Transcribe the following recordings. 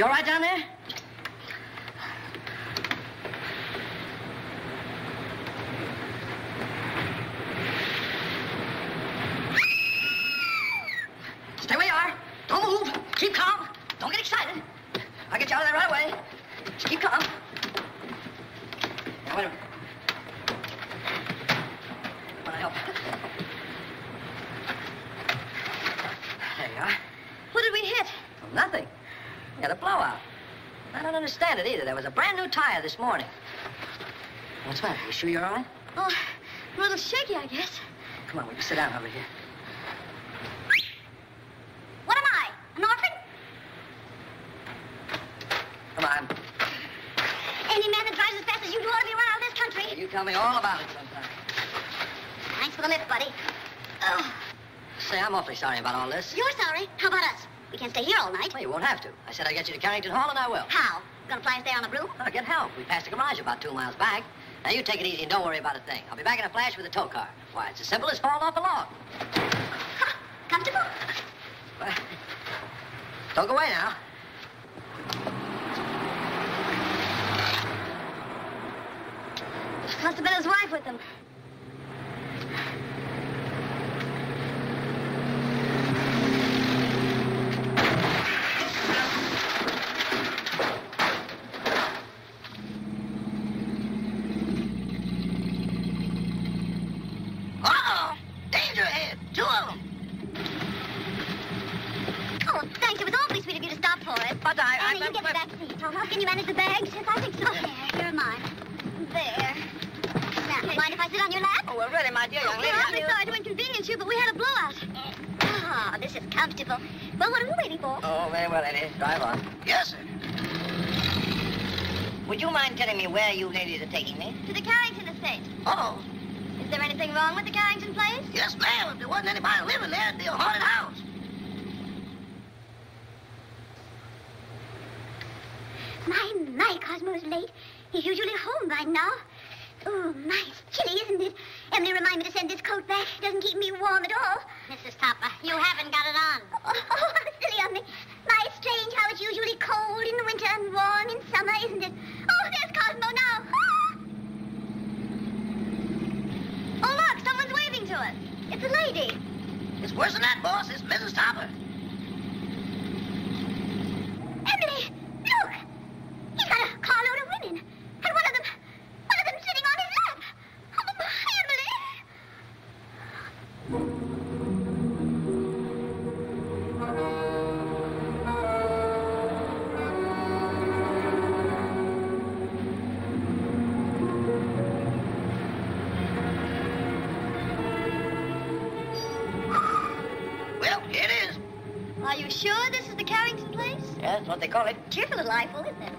all right down there? Stay where you are. Don't move. Keep calm. Don't get excited. I'll get you out of there right away. Just keep calm. Now, wait a minute. Want to help? There you are. What did we hit? Well, nothing. We had a blowout. I don't understand it either. There was a brand new tire this morning. What's the matter? You sure you're all right? Oh, a little shaky, I guess. Come on, we can sit down over here. What am I? An orphan? Come on. Any man that drives as fast as you do ought to be run out of this country. You tell me all about it sometime. Thanks for the lift, buddy. Oh, Say, I'm awfully sorry about all this. you're sorry. How about us? We can't stay here all night. Well, you won't have to. I said I'd get you to Carrington Hall, and I will. How? Gonna fly and stay on the broom? I'll get help. We passed a garage about 2 miles back. Now, you take it easy and don't worry about a thing. I'll be back in a flash with a tow car. Why, it's as simple as falling off a log. Ha! Comfortable? Well, don't go away now. Must have been his wife with him. Uh-oh! Danger ahead! 2 of them! Oh, thanks. It was awfully sweet of you to stop for it. But Annie, you get the back seat. How can you manage the bags? Yes, I think so. There, here are mine. There. Now, mind if I sit on your lap? Oh, well, really, my dear young lady. We're awfully sorry to inconvenience you, but we had a blowout. Ah, this is comfortable. Well, what are we waiting for? Oh, very well, lady. Drive on. Yes, sir. Would you mind telling me where you ladies are taking me? To the Carrington estate. Oh, Is there anything wrong with the Carrington place? yes, ma'am. If there wasn't anybody living there, it'd be a haunted house. My, Cosmo's late. He's usually home by now. Oh, my, it's chilly, isn't it? Emily reminded me to send this coat back. It doesn't keep me warm at all. Mrs. Topper, you haven't got it on. Oh, silly of me. My, it's strange how it's usually cold in the winter and warm in summer, isn't it? Oh, there's Cosmo now. Ah! Oh, look, someone's waving to us. It's a lady. It's worse than that, boss. It's Mrs. Topper. Emily, look. He's got a carload of women. And one of them sitting on his lap. Oh, Emily. Well, here it is. Are you sure this is the Carrington place? Yeah, that's what they call it. Cheerful little eyeful, isn't it?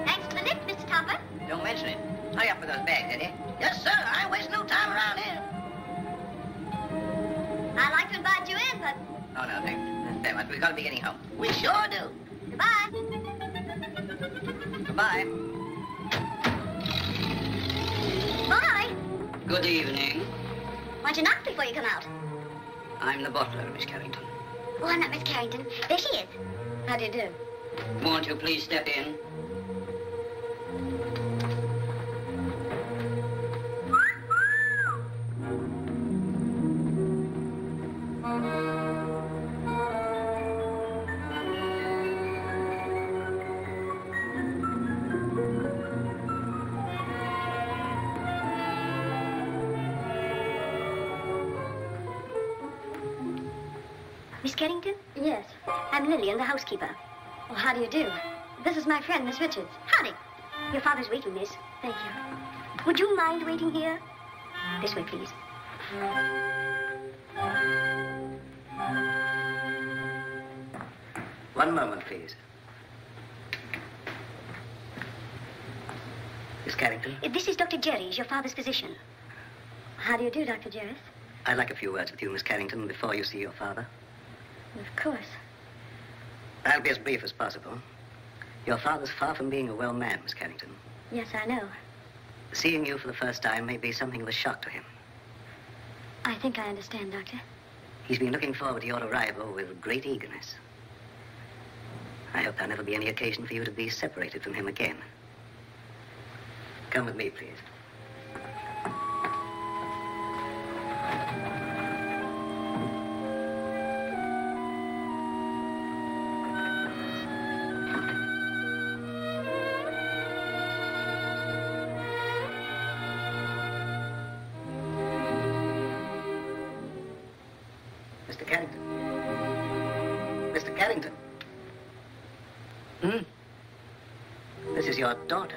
Thanks for the lift, Mr. Topper. Don't mention it. Hurry up with those bags, Eddie. Yes, sir. I ain't wasting no time around here. I'd like to invite you in, but Oh, no, thanks. Very much. We've got to be getting home. We sure do. goodbye. Goodbye. Bye. Good evening. Why don't you knock before you come out? I'm the butler, Miss Carrington. Oh, I'm not Miss Carrington. There she is. How do you do? Won't you please step in? Miss Carrington? Yes. I'm Lillian, the housekeeper. Oh, how do you do? This is my friend, Miss Richards. Howdy. Your father's waiting, miss. Thank you. Would you mind waiting here? This way, please. One moment, please. Miss Carrington, This is Dr. Jerry's, your father's physician. How do you do, Dr. Jerry? I'd like a few words with you, Miss Carrington, before you see your father. Of course. I'll be as brief as possible. Your father's far from being a well man, Miss Carrington. Yes, I know. Seeing you for the first time may be something of a shock to him. I think I understand, Doctor. He's been looking forward to your arrival with great eagerness. I hope there'll never be any occasion for you to be separated from him again. Come with me, please. Mr. Carrington. Mr. Carrington. This is your daughter.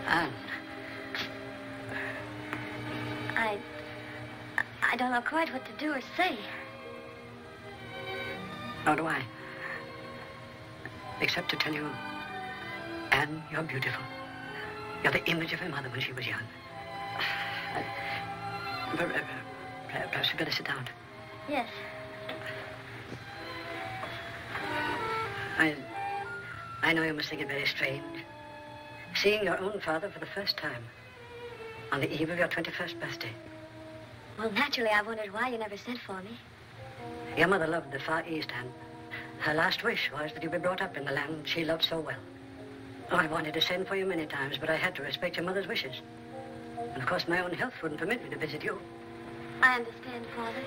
Anne. I don't know quite what to do or say. Nor do I. Except to tell you, Anne, you're beautiful. You're the image of her mother when she was young. Perhaps you'd better sit down. Yes. I know you must think it very strange. Seeing your own father for the first time on the eve of your 21st birthday. Well, naturally, I wondered why you never sent for me. Your mother loved the Far East, Anne. Her last wish was that you be brought up in the land she loved so well. Oh, I wanted to send for you many times, but I had to respect your mother's wishes. And, of course, my own health wouldn't permit me to visit you. I understand, Father.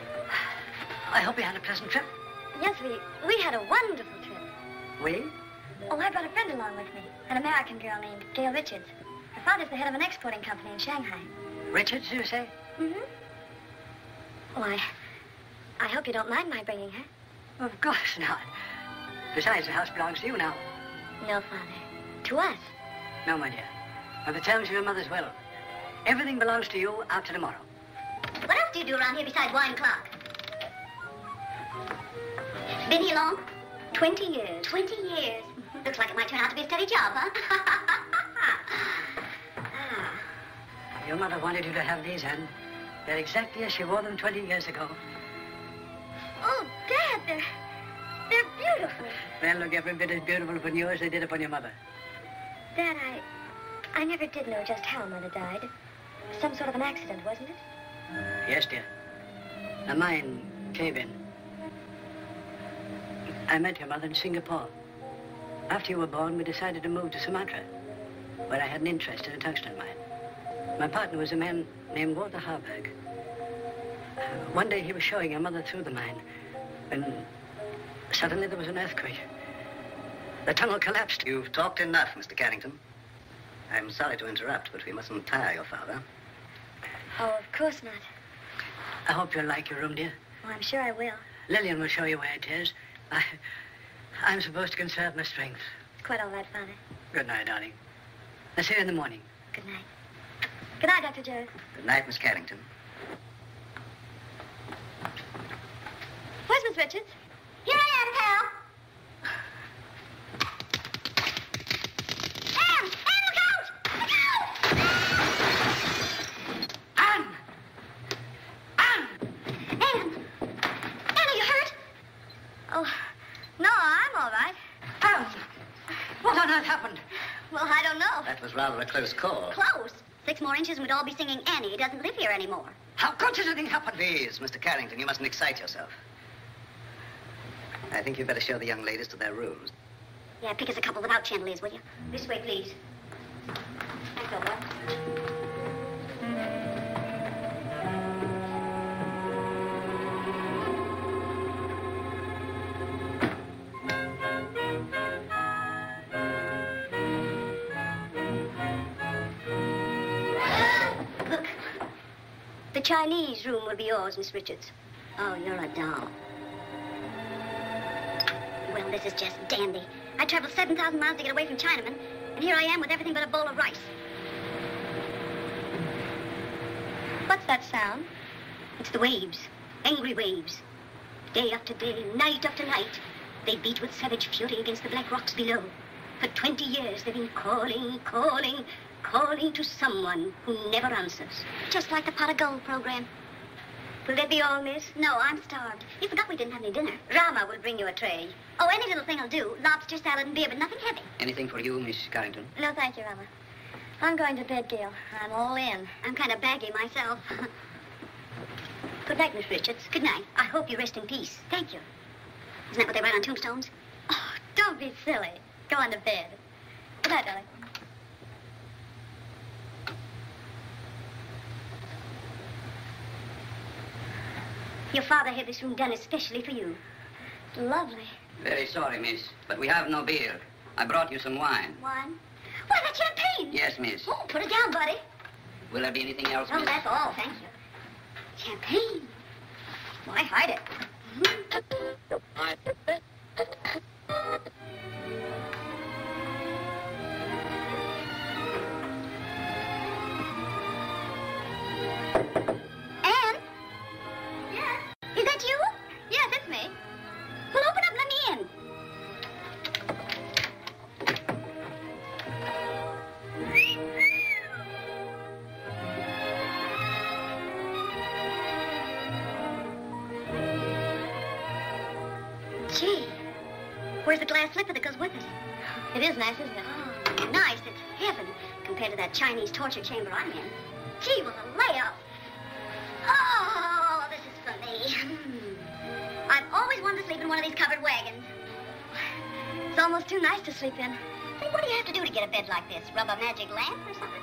I hope you had a pleasant trip. Yes, we had a wonderful trip. We? Oh, I brought a friend along with me, an American girl named Gail Richards. Her father's the head of an exporting company in Shanghai. Richards, you say? Mm-hmm. Oh, I hope you don't mind my bringing her. Of course not. Besides, the house belongs to you now. No, Father. To us. No, my dear. On the terms of your mother's will. Everything belongs to you after tomorrow. What else do you do around here besides wine clock? Been here long? 20 years. 20 years. Looks like it might turn out to be a steady job, huh? Your mother wanted you to have these, Anne. They're exactly as she wore them 20 years ago. Oh, Dad, they're beautiful. They'll look every bit as beautiful upon you as they did upon your mother. Dad, I never did know just how Mother died. Some sort of an accident, wasn't it? Yes, dear. A mine cave-in. I met your mother in Singapore. After you were born, we decided to move to Sumatra, where I had an interest in a tungsten mine. My partner was a man named Walter Harburg. One day he was showing your mother through the mine, and suddenly there was an earthquake. The tunnel collapsed. You've talked enough, Mr. Carrington. I'm sorry to interrupt, but we mustn't tire your father. Oh, of course not. I hope you'll like your room, dear. Oh, I'm sure I will. Lillian will show you where it is. I'm supposed to conserve my strength. It's quite all right, Father. Good night, darling. I'll see you in the morning. Good night. Good night, Dr. Jarrett. Good night, Miss Carrington. Where's Miss Richards? Here I am, pal. Anne! Anne, look out! Look out! Anne! Anne! Anne! Anne, are you hurt? Oh, no, I'm all right. Anne! What on earth happened? Well, I don't know. That was rather a close call. Close. 6 more inches and we'd all be singing Annie. He doesn't live here anymore. How could such a thing happen? Please, Mr. Carrington, you mustn't excite yourself. I think you'd better show the young ladies to their rooms. Yeah, pick us a couple without chandeliers, will you? This way, please. Thanks, old boy. Look. The Chinese room will be yours, Miss Richards. Oh, you're a doll. Well, this is just dandy. I traveled 7,000 miles to get away from Chinamen, and here I am with everything but a bowl of rice. What's that sound? It's the waves. Angry waves. Day after day, night after night, they beat with savage fury against the black rocks below. For 20 years, they've been calling, calling, calling to someone who never answers. Just like the Pot of Gold program. Will that be all, miss? No, I'm starved. You forgot we didn't have any dinner. Rama will bring you a tray. Oh, any little thing will do. Lobster, salad, and beer, but nothing heavy. Anything for you, Miss Carrington? No, thank you, Rama. I'm going to bed, Gail. I'm all in. I'm kind of baggy myself. Good night, Miss Richards. Good night. I hope you rest in peace. Thank you. Isn't that what they write on tombstones? Oh, don't be silly. Go on to bed. Good night, darling. Your father had this room done especially for you. Lovely. Very sorry, miss, but we have no beer. I brought you some wine. Wine? Why, that's champagne. Yes, miss. Oh, put it down, buddy. Will there be anything else, No, miss? that's all, thank you. Champagne. Why hide it? Anne? Yes? Is that you? Yes, it's me. Well, open up and let me in. Gee, where's the glass slipper that goes with it? It is nice, isn't it? Oh, nice. It's heaven compared to that Chinese torture chamber I'm in. Gee, well, the layout. Oh, this is for me. I've always wanted to sleep in one of these covered wagons. It's almost too nice to sleep in. Say, what do you have to do to get a bed like this? Rub a magic lamp or something?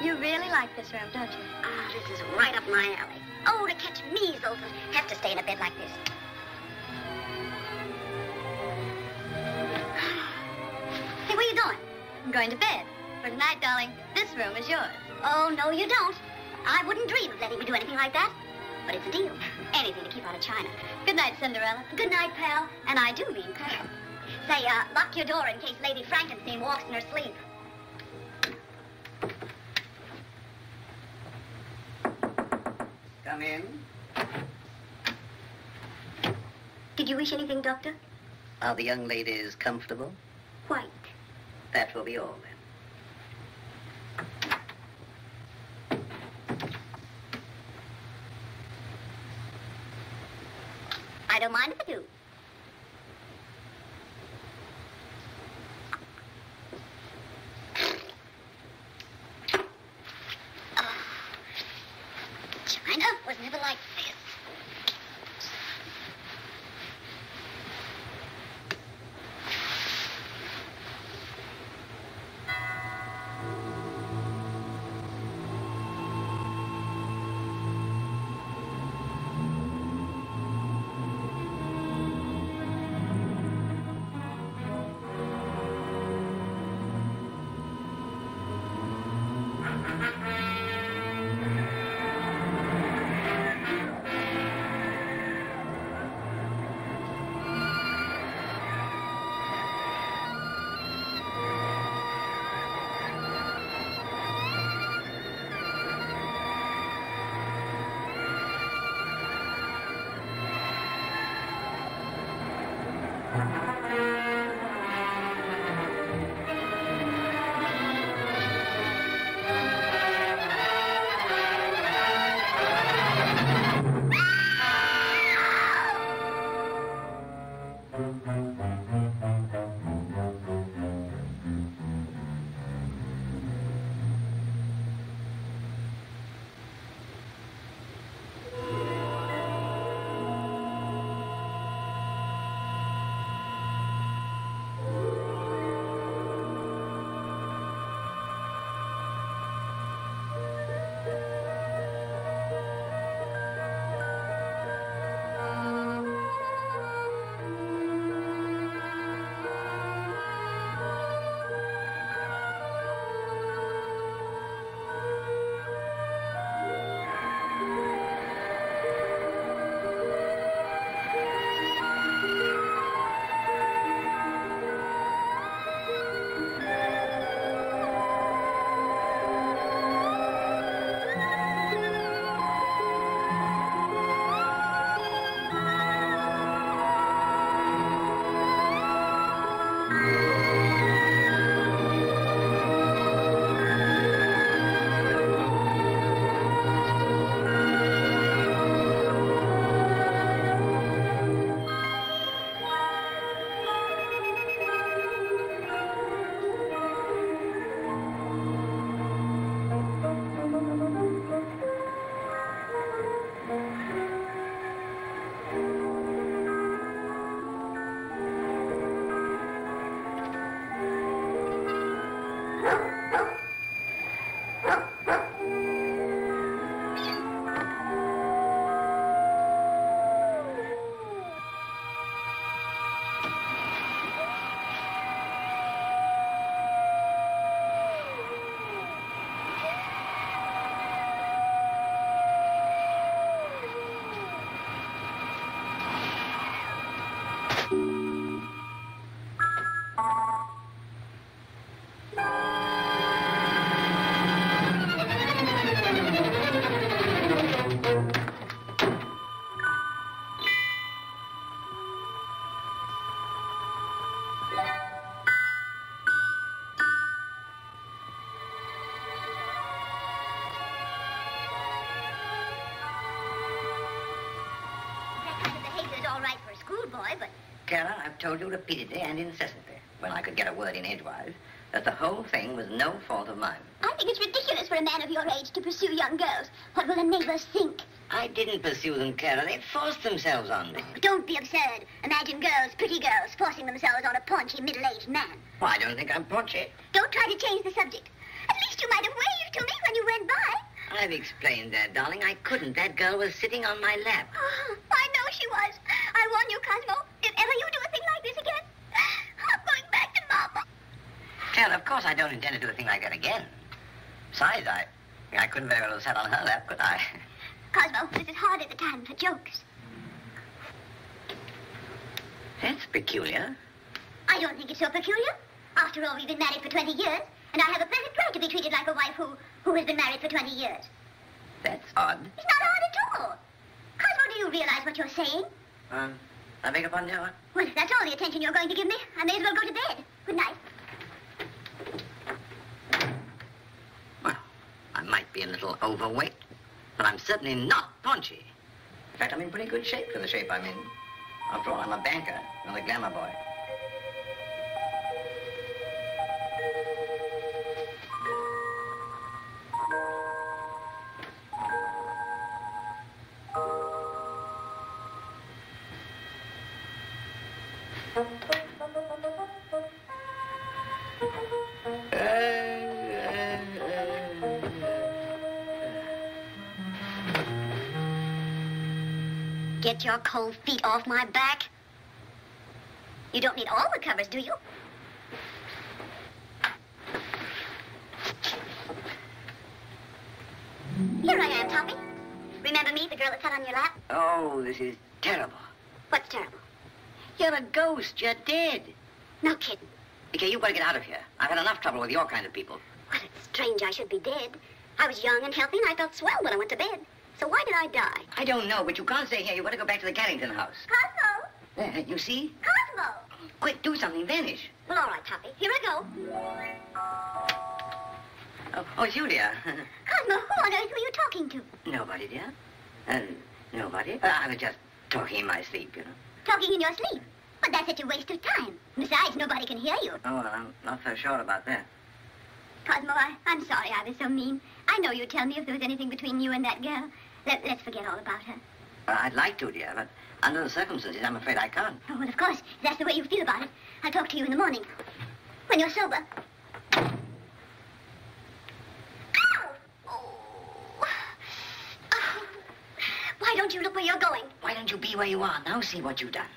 You really like this room, don't you? Ah, this is right up my alley. Oh, to catch measles and have to stay in a bed like this. Hey, where you going? I'm going to bed. For tonight, darling, this room is yours. Oh, no, you don't. I wouldn't dream of letting you do anything like that. But it's a deal. Anything to keep out of China. Good night, Cinderella. Good night, pal. And I do mean pal. Say, lock your door in case Lady Frankenstein walks in her sleep. Come in. Did you wish anything, Doctor? Are the young ladies comfortable? Quite. That will be all, then. I don't mind if I do. China was never like this. Clara, I've told you repeatedly and incessantly, when I could get a word in edgewise, that the whole thing was no fault of mine. I think it's ridiculous for a man of your age to pursue young girls. What will the neighbors think? I didn't pursue them, Clara. They forced themselves on me. Don't be absurd. Imagine girls, pretty girls, forcing themselves on a paunchy middle-aged man. Well, I don't think I'm paunchy. Don't try to change the subject. At least you might have waved to me when you went by. I've explained that, darling. I couldn't. That girl was sitting on my lap. Oh, I know she was. I warn you, Cosmo. If ever you do a thing like this again, I'm going back to Mama. Clara, of course I don't intend to do a thing like that again. Besides, I couldn't very well have sat on her lap, could I? Cosmo, this is hard at the time for jokes. That's peculiar. I don't think it's so peculiar. After all, we've been married for 20 years, and I have a perfect right to be treated like a wife who has been married for 20 years. That's odd. It's not odd at all. Cosmo, do you realize what you're saying? I beg your pardon, Dear. Well, if that's all the attention you're going to give me, I may as well go to bed. Good night. Well, I might be a little overweight, but I'm certainly not paunchy. In fact, I'm in pretty good shape for the shape I'm in. After all, I'm a banker, not a glamour boy. Get your cold feet off my back. You don't need all the covers, do you? Here I am, Toppy. Remember me, the girl that sat on your lap? Oh, this is terrible. What's terrible? You're a ghost. You're dead. No kidding. Okay, you've got to get out of here. I've had enough trouble with your kind of people. Well, it's strange I should be dead. I was young and healthy, and I felt swell when I went to bed. So why did I die? I don't know, but you can't stay here. You've got to go back to the Carrington house. Cosmo! There, you see? Cosmo! Quick, do something. Vanish. Well, all right, Toppy. Here I go. Oh, Julia. Cosmo, who on earth were you talking to? Nobody, dear. Nobody. I was just talking in my sleep, you know. Talking in your sleep? But that's such a waste of time. Besides, nobody can hear you. Oh, well, I'm not so sure about that. Cosmo, I'm sorry I was so mean. I know you'd tell me if there was anything between you and that girl. Let's forget all about her. I'd like to, dear, but under the circumstances, I'm afraid I can't. Oh, well, of course. If that's the way you feel about it. I'll talk to you in the morning. When you're sober. Ow! Oh. Oh. Why don't you look where you're going? Why don't you be where you are? Now see what you've done.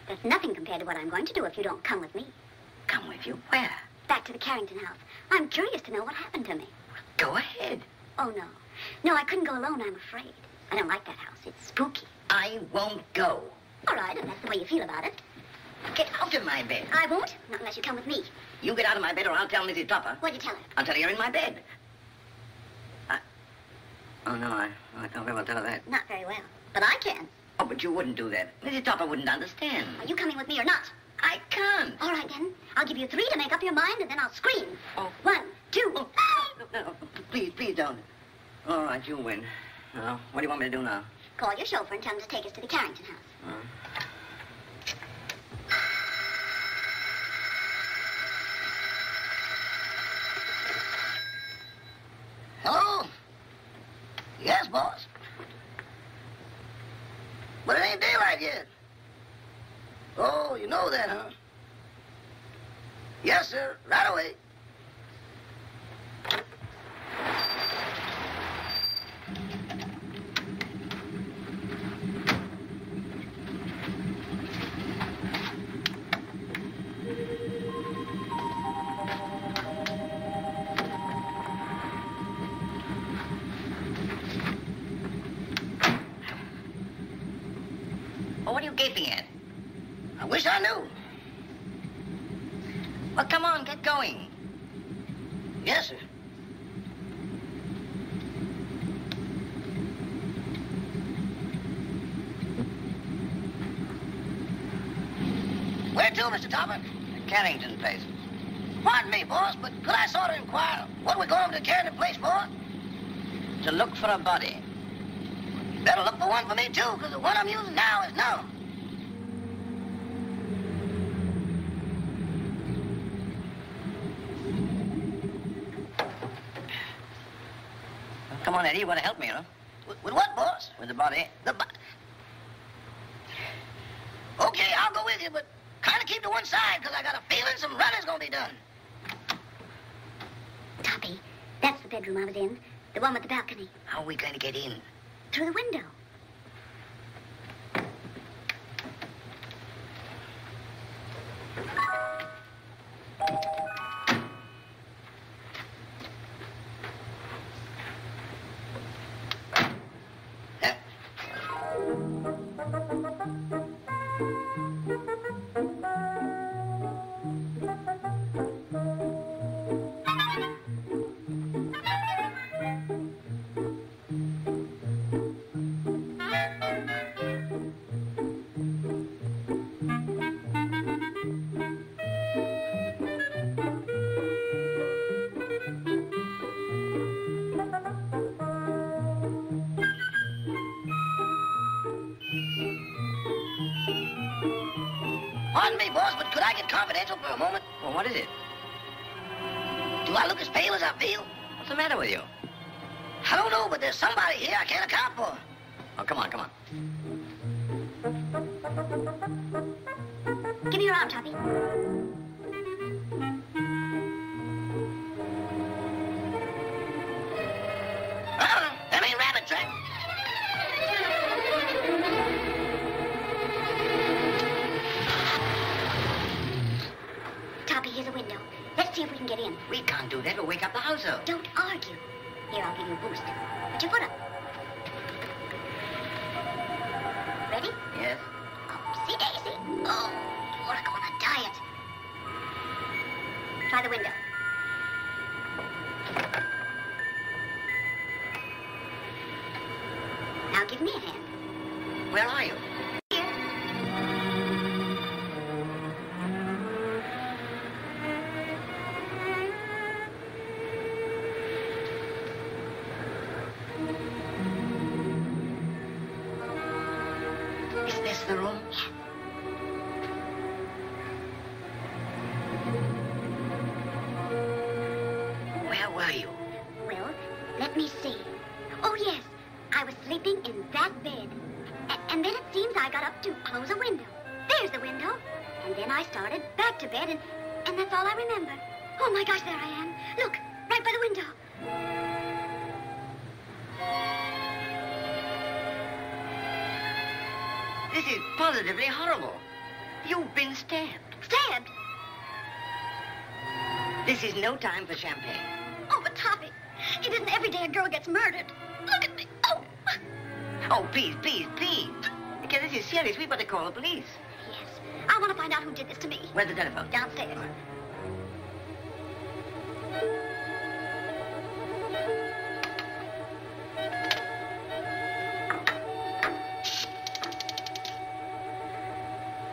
That's nothing compared to what I'm going to do if you don't come with me. Come with you? Where? Back to the Carrington house. I'm curious to know what happened to me. Go ahead. Oh, no. No, I couldn't go alone, I'm afraid. I don't like that house. It's spooky. I won't go. All right, if that's the way you feel about it. Get out of my bed. I won't, not unless you come with me. You get out of my bed or I'll tell Mrs. Topper. What'd you tell her? I'll tell her you're in my bed. Oh, no, I can't very well tell her that. Not very well, but I can. Oh, but you wouldn't do that. Mrs. Topper wouldn't understand. Are you coming with me or not? I can't. All right, then. I'll give you 3 to make up your mind, and then I'll scream. Oh. 1, 2, Oh, no, please don't. All right, you win. Now, what do you want me to do now? Call your chauffeur and tell him to take us to the Carrington house. Hello? Yes, boss. But it ain't daylight yet. Oh, you know that, huh? Yes, sir. Right away. Oh, what are you gaping at? I wish I knew. Well, come on, get going. Yes, sir. Where to, Mr. Topper? The Carrington place. Pardon me, boss, but could I sort of inquire what we're going to the Carrington place for? To look for a body. Better look for one for me, too, because the one I'm using now is known. Come on, Eddie, you want to help me, huh? With what, boss? With the body. Okay, I'll go with you, but kind of keep to one side, because I got a feeling some running's going to be done. Toppy, that's the bedroom I was in. The one with the balcony. How are we going to get in? Through the window. Pardon me, boss, but could I get confidential for a moment? Well, what is it? Do I look as pale as I feel? What's the matter with you? I don't know, but there's somebody here I can't account for. Oh, come on, come on. Give me your arm, Toppy. That ain't rabbit track. Toppy, here's a window. Let's see if we can get in. We can't do that. We'll wake up the house up. Don't argue. Here, I'll give you a boost. Put your foot up. Ready? Yes. Upsy daisy. Oh, you're gonna diet. Try the window. Now give me a hand. Where are you? Here. Is this the room? Yeah. Where were you? Well, let me see. Oh, yes. I was sleeping in that bed. And then it seems I got up to close a window. There's the window. And then I started back to bed, and that's all I remember. Oh, my gosh, there I am. Look, right by the window. This is positively horrible. You've been stabbed. Stabbed. This is no time for champagne. Oh, but Toppy, it isn't every day a girl gets murdered. Look at me. Oh. Oh, please, please, please. Okay, this is serious. We better call the police. Yes. I want to find out who did this to me. Where's the telephone? Downstairs.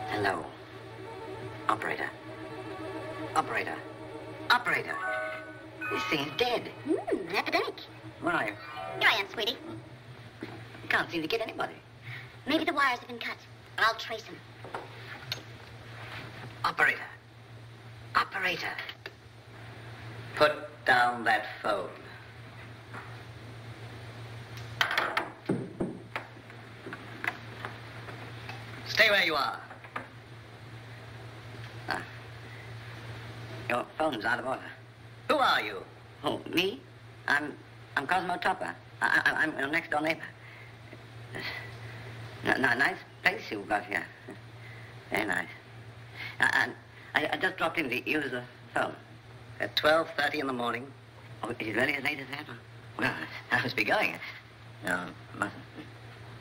Hello. Operator. Operator. Operator. This thing's dead. An epidemic. Where are you? Here I am, sweetie. You can't seem to get anybody. Maybe the wires have been cut. I'll trace them. Operator. Operator. Put down that phone. Stay where you are. Your phone's out of order. Who are you? Oh, me? I'm Cosmo Topper. I'm your next door neighbor. Nice place you've got here. Very nice. I just dropped in to use the phone. At 12:30 in the morning. Oh, is it really as late as that? Well, I must be going. No, mustn't.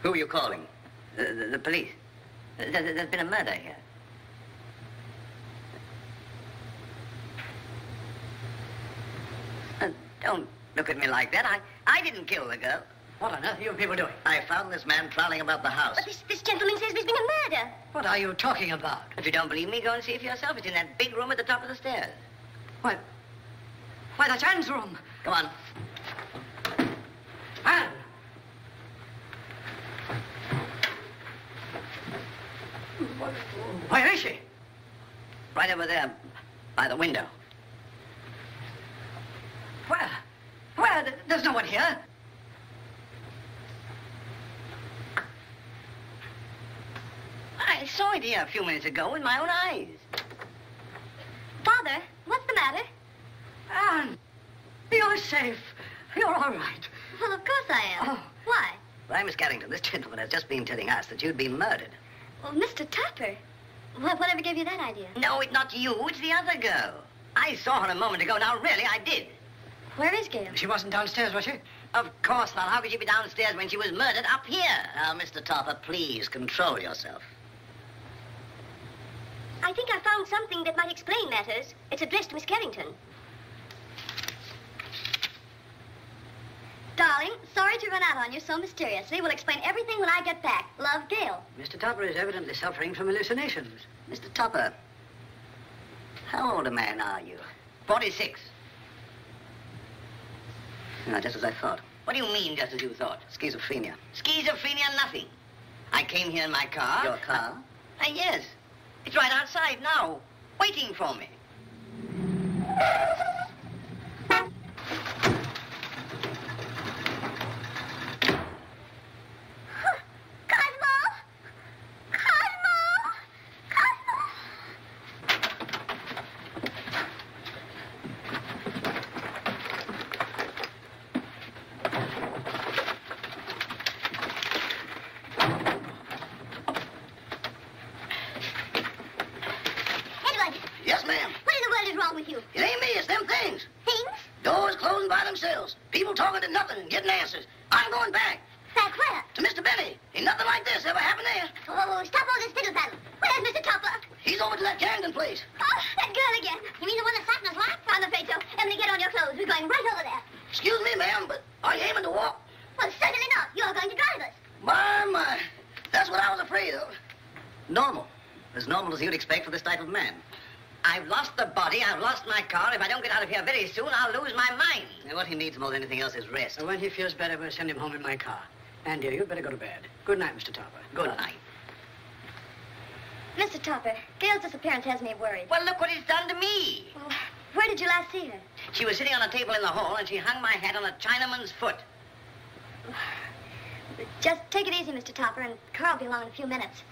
Who are you calling? The police. There's been a murder here. Don't look at me like that. I didn't kill the girl. What on earth are you people doing? I found this man prowling about the house. But this gentleman says there's been a murder. What are you talking about? If you don't believe me, go and see for yourself. It's in that big room at the top of the stairs. Why, that's Anne's room. Come on. Anne! Where is she? Right over there, by the window. Where? Where? There's no one here. I saw it here a few minutes ago with my own eyes. Father, what's the matter? Anne, you're safe. You're all right. Well, of course I am. Oh. Why? Why, Miss Carrington, this gentleman has just been telling us that you'd been murdered. Well, Mr. Topper. Whatever gave you that idea? No, it's not you. It's the other girl. I saw her a moment ago. Now, really, I did. Where is Gail? She wasn't downstairs, was she? Of course not. How could she be downstairs when she was murdered up here? Now, Mr. Topper, please control yourself. I think I found something that might explain matters. It's addressed to Miss Carrington. Darling, sorry to run out on you so mysteriously. We'll explain everything when I get back. Love, Gail. Mr. Topper is evidently suffering from hallucinations. Mr. Topper, how old a man are you? 46. Just as I thought. What do you mean, just as you thought? Schizophrenia. Schizophrenia, nothing. I came here in my car. Your car? Yes. It's right outside now, waiting for me. Yes, ma'am. What in the world is wrong with you? It ain't me, it's them things. Things? Doors closing by themselves. People talking to nothing and getting answers. I'm going back. Back where? To Mr. Benny. Ain't nothing like this ever happened there. Oh, stop all this fiddle battle. Where's Mr. Topper? He's over to that Carrington place. Oh, that girl again. You mean the one that sat in his lap? I'm afraid so. Emily, get on your clothes. We're going right over there. Excuse me, ma'am, but are you aiming to walk? Well, certainly not. You're going to drive us. My. That's what I was afraid of. Normal. As normal as you'd expect for this type of man. I've lost the body, I've lost my car. If I don't get out of here very soon, I'll lose my mind. And what he needs more than anything else is rest. When he feels better, we'll send him home in my car. And dear, you'd better go to bed. Good night, Mr. Topper. Good night. Mr. Topper, Gail's disappearance has me worried. Well, look what he's done to me. Well, where did you last see her? She was sitting on a table in the hall, and she hung my hat on a Chinaman's foot. Just take it easy, Mr. Topper, and Carl will be along in a few minutes.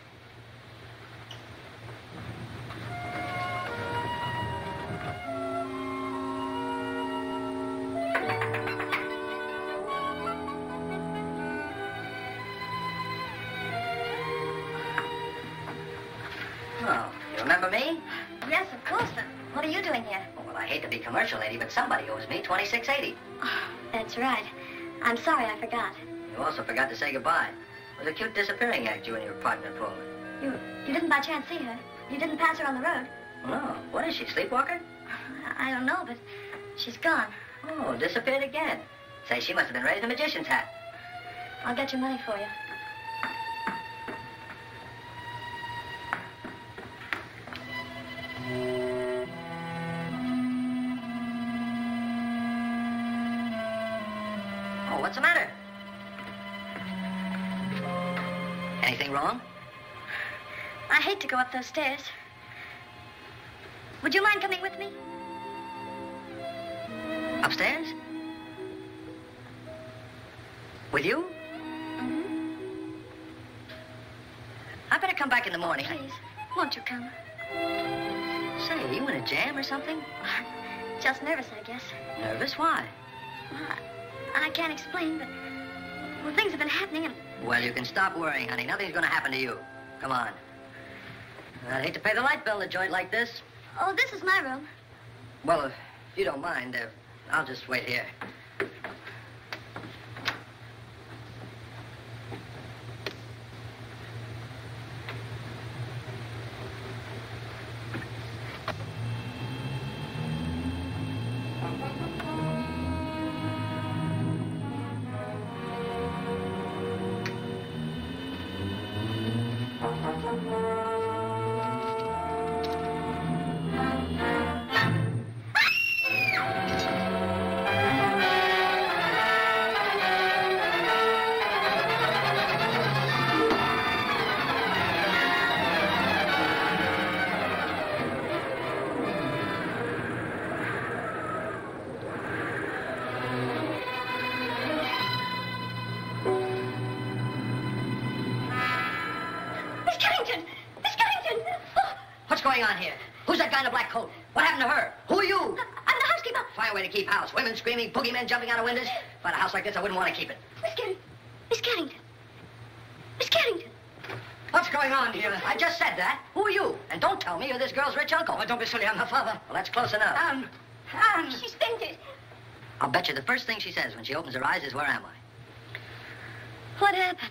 Oh, you remember me? Yes, of course, but what are you doing here? Oh, well, I hate to be commercial, lady, but somebody owes me $26.80. Oh, that's right. I'm sorry I forgot. You also forgot to say goodbye. It was a cute disappearing act you and your partner pulled. You didn't by chance see her? You didn't pass her on the road? No. What is she, sleepwalker? I don't know, but she's gone. Oh, disappeared again. Say, she must have been raised in a magician's hat. I'll get your money for you. Oh, what's the matter? Anything wrong? I hate to go up those stairs. Would you mind coming with me? Upstairs? With you? Mm-hmm. I better come back in the morning. Please, won't you come? Say, are you in a jam or something? Just nervous, I guess. Nervous? Why? Well, I can't explain, but well, things have been happening and... Well, you can stop worrying, honey. Nothing's going to happen to you. Come on. I'd hate to pay the light bill in a joint like this. Oh, this is my room. Well, if you don't mind, I'll just wait here. What's going on here? Who's that guy in the black coat? What happened to her? Who are you? I'm the housekeeper. Fine way to keep house. Women screaming, boogeymen jumping out of windows. If I had a house like this, I wouldn't want to keep it. Miss Carrington. Miss Carrington. Miss Carrington. What's going on here? I just said that. Who are you? And don't tell me you're this girl's rich uncle. Oh, don't be silly. I'm her father. Well, that's close enough. Anne. She's fainted. I'll bet you the first thing she says when she opens her eyes is, where am I? What happened?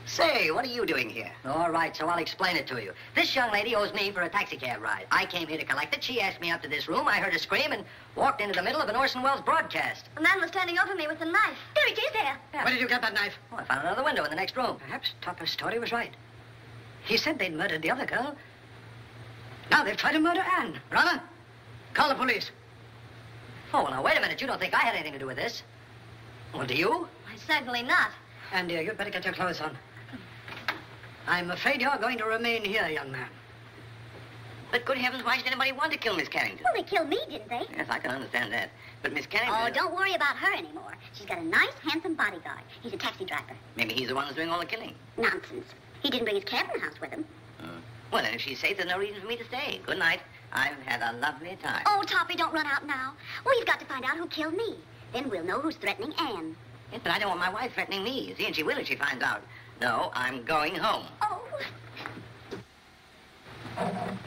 Say, what are you doing here? All right, so I'll explain it to you. This young lady owes me for a taxicab ride. I came here to collect it. She asked me up to this room. I heard her scream and walked into the middle of an Orson Welles broadcast. A man was standing over me with a knife. There it is there. Where did you get that knife? Oh, I found another window in the next room. Perhaps Topper's story was right. He said they'd murdered the other girl. Now they've tried to murder Anne. Rama, call the police. Oh, well, now, wait a minute. You don't think I had anything to do with this? Well, do you? Certainly not. Anne, dear, you'd better get your clothes on. I'm afraid you're going to remain here, young man. But good heavens, why should anybody want to kill Miss Carrington? Well, they killed me, didn't they? Yes, I can understand that. But Miss Carrington... Oh, don't worry about her anymore. She's got a nice, handsome bodyguard. He's a taxi driver. Maybe he's the one who's doing all the killing. Nonsense. He didn't bring his cabin house with him. Well, then, if she's safe, there's no reason for me to stay. Good night. I've had a lovely time. Oh, Toppy, don't run out now. We've got to find out who killed me. Then we'll know who's threatening Anne. Yes, but I don't want my wife threatening me, you see, and she will if she finds out. No, I'm going home. Oh,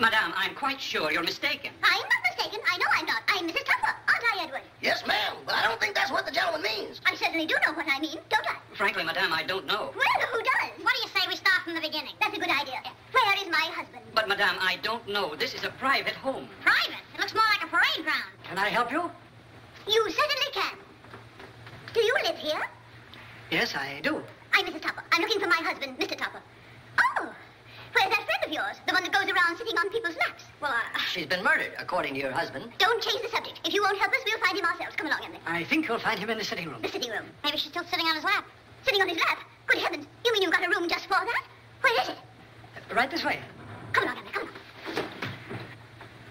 Madame, I'm quite sure you're mistaken. I'm not mistaken. I know I'm not. I'm Mrs. Tupper, aren't I, Edward? Yes, ma'am, but I don't think that's what the gentleman means. I certainly do know what I mean, don't I? Frankly, Madame, I don't know. Well, who does? What do you say we start from the beginning? That's a good idea. Where is my husband? But, Madame, I don't know. This is a private home. Private? It looks more like a parade ground. Can I help you? You certainly can. Do you live here? Yes, I do. I'm Mrs. Tupper. I'm looking for my husband, Mr. Tupper. Oh, where's that friend of yours? The one that goes around sitting on people's laps? Well, She's been murdered, according to your husband. don't change the subject. If you won't help us, we'll find him ourselves. Come along, Emily. I think you'll find him in the sitting room. The sitting room. Maybe she's still sitting on his lap. Sitting on his lap? Good heavens. You mean you've got a room just for that? Where is it? Right this way. Come along, Emily. Come on.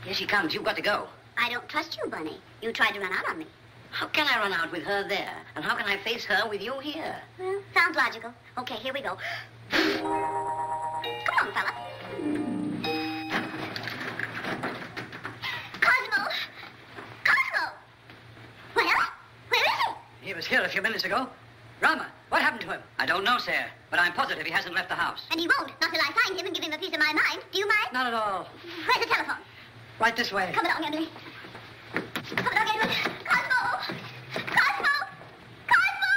Here she comes. You've got to go. I don't trust you, Bunny. You tried to run out on me. How can I run out with her there? And how can I face her with you here? Well, sounds logical. Okay, here we go. Come on, fella. Cosmo! Cosmo! Well, where is he? He was here a few minutes ago. Rama, what happened to him? I don't know, sir, but I'm positive he hasn't left the house. And he won't, not till I find him and give him a piece of my mind. Do you mind? Not at all. Where's the telephone? Right this way. Come along, Emily. Come along, Edward. Cosmo! Cosmo! Cosmo!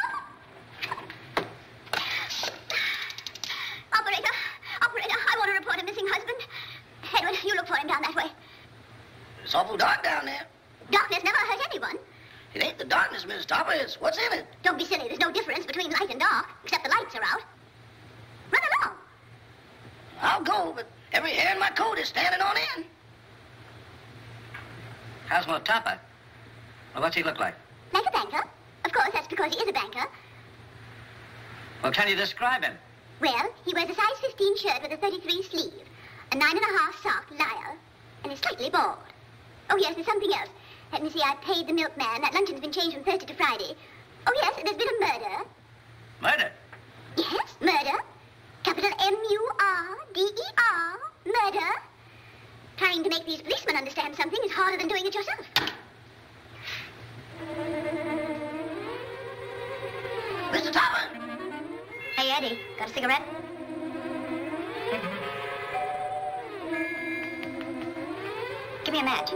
Operator! Operator, I want to report a missing husband. Edward, you look for him down that way. It's awful dark down there. Darkness never hurt anyone. It ain't the darkness, Miss Topper. It's what's in it. Don't be silly. There's no difference between light and dark, except the lights are out. Run along. I'll go, but every hair in my coat is standing on end. Cosmo Topper. Well, what's he look like? Like a banker. Of course, that's because he is a banker. Well, can you describe him? Well, he wears a size 15 shirt with a 33 sleeve, a 9.5 sock lyre, and is slightly bald. Oh, yes, there's something else. Let me see, I paid the milkman. That luncheon's been changed from Thursday to Friday. Oh, yes, there's been a murder. Murder? Yes, murder. Capital M-U-R-D-E-R. Murder. Trying to make these policemen understand something is harder than doing it yourself. Mr. Topper! Hey, Eddie, got a cigarette? Give me a match.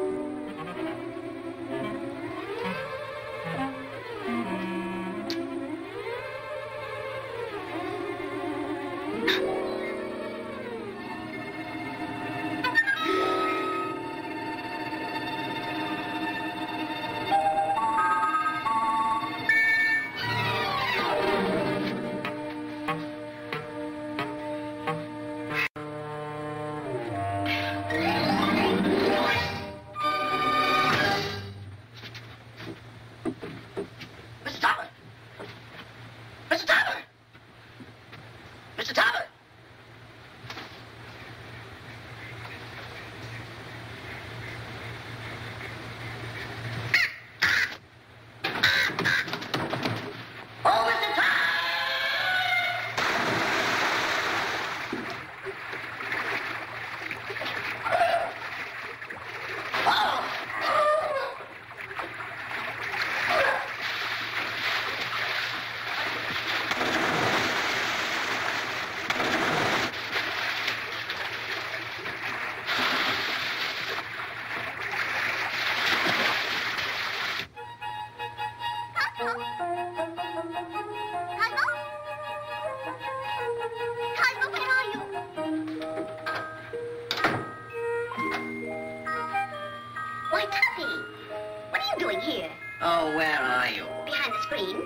Why, Tuppy, what are you doing here? Oh, where are you? Behind the screen.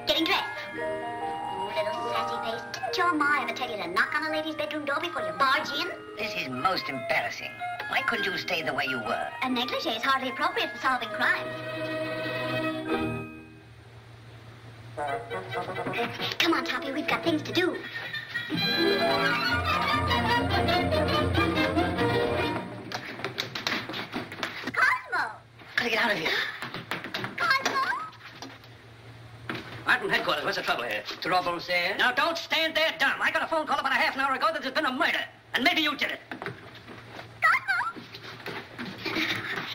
Getting dressed. Oh, little sassy face. Didn't your ma ever tell you to knock on a lady's bedroom door before you barge in? This is most embarrassing. Why couldn't you stay the way you were? A negligee is hardly appropriate for solving crime. Come on, Toppy, we've got things to do. Cosmo! Gotta get out of here. Cosmo! I'm from headquarters. What's the trouble here? Trouble, sir? Now, don't stand there dumb. I got a phone call about a half an hour ago that there's been a murder. And maybe you did it. Cosmo!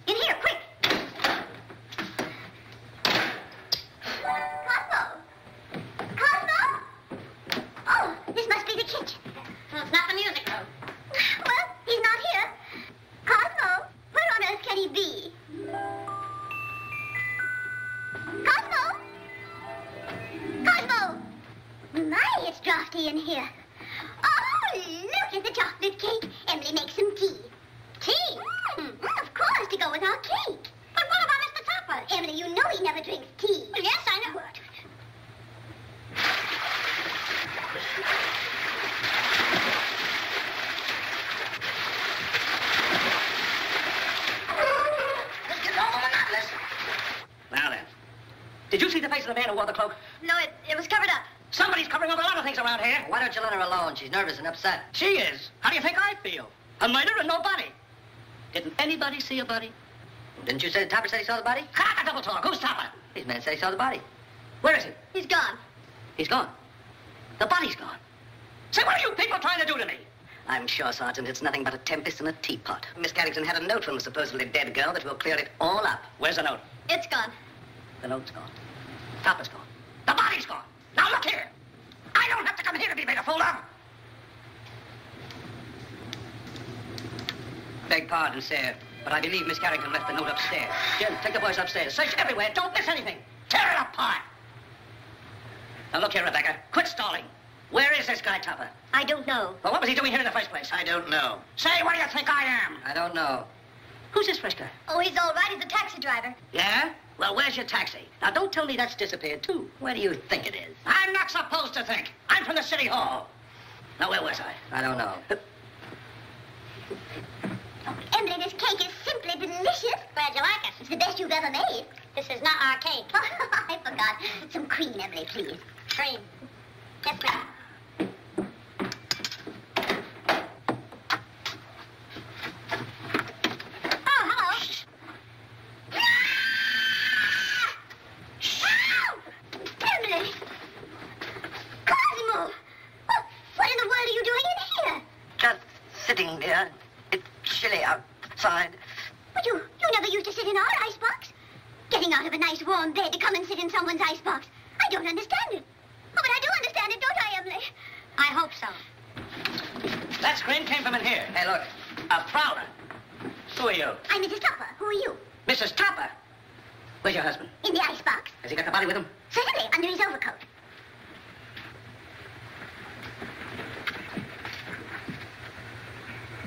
In here, quick! Cosmo! Cosmo! Oh, this must be the kitchen. Well, it's not the music room. Well, he's not here. Cosmo, where on earth can he be? Cosmo! Cosmo! My, it's drafty in here. Oh, look at the chocolate cake. Emily makes some tea. Tea? Of course, to go with our cake. But what about Mr. Topper? Emily, you know he never drinks tea. Well, yes, I know. Let's get off monotonous. Now then. Did you see the face of the man who wore the cloak? No, it was covered up. Somebody's covering up a lot of things around here. Why don't you let her alone? She's nervous and upset. She is. How do you think I feel? A murder and no body. Didn't anybody see a body? Didn't you say the Topper said he saw the body? Crack a double talk. Who's Topper? These men say he saw the body. Where is he? He's gone. He's gone. The body's gone. Say, what are you people trying to do to me? I'm sure, Sergeant, it's nothing but a tempest in a teapot. Miss Carrington had a note from the supposedly dead girl that will clear it all up. Where's the note? It's gone. The note's gone. Topper's gone. The body's gone. Now look here. I don't have to come here to be made a fool of. Beg pardon, sir, but I believe Miss Carrington left the note upstairs. Jim, take the boys upstairs. Search everywhere. Don't miss anything. Tear it apart. Now look here, Rebecca. Quit stalling. Where is this guy, Topper? I don't know. Well, what was he doing here in the first place? I don't know. Say, what do you think I am? I don't know. Who's this first guy? Oh, he's all right. He's a taxi driver. Yeah? Well, where's your taxi? Now, don't tell me that's disappeared, too. Where do you think it is? I'm not supposed to think. I'm from the city hall. Now, where was I? I don't know. Emily, this cake is simply delicious. Glad you like it. It's the best you've ever made. This is not our cake. I forgot. Some cream, Emily, please. Cream. Yes, ma'am. Oh, hello. Emily! Cosmo! What in the world are you doing in here? Just sitting there. It's chilly outside. But you never used to sit in our icebox. Getting out of a nice warm bed to come and sit in someone's icebox. I don't understand it. Oh, but I do understand it, don't I, Emily? I hope so. That scream came from in here. Hey, look. A prowler. Who are you? I'm Mrs. Topper. Who are you? Mrs. Topper. Where's your husband? In the icebox. Has he got the body with him? Certainly, under his overcoat.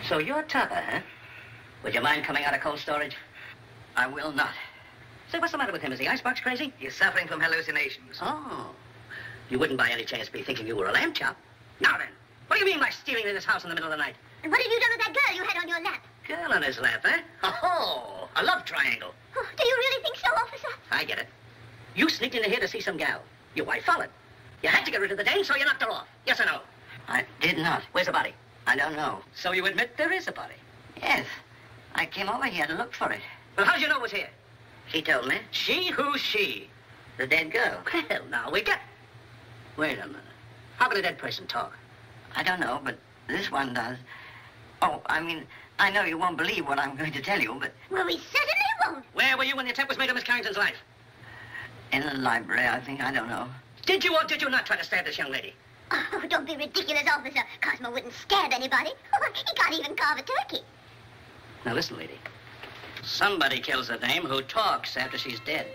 So you're Topper, huh? Would you mind coming out of cold storage? I will not. Say, what's the matter with him? Is the icebox crazy? He's suffering from hallucinations. Oh. You wouldn't by any chance be thinking you were a lamb chop. Now then, what do you mean by stealing into this house in the middle of the night? And what have you done with that girl you had on your lap? Girl on his lap, eh? Oh, a love triangle. Oh, do you really think so, officer? I get it. You sneaked into here to see some gal. Your wife followed. You had to get rid of the dame, so you knocked her off. Yes or no? I did not. Where's the body? I don't know. So you admit there is a body? Yes. I came over here to look for it. Well, how'd you know it was here? She told me. She? Who's she? The dead girl. Well, now we get... Wait a minute. How can a dead person talk? I don't know, but this one does. Oh, I mean, I know you won't believe what I'm going to tell you, but Well, we certainly won't. Where were you when the attempt was made on Miss Carrington's life? in the library, I think. I don't know. Did you or did you not try to stab this young lady? Oh, don't be ridiculous, officer. Cosmo wouldn't stab anybody. Oh, he can't even carve a turkey. Now listen, lady. Somebody kills a dame who talks after she's dead.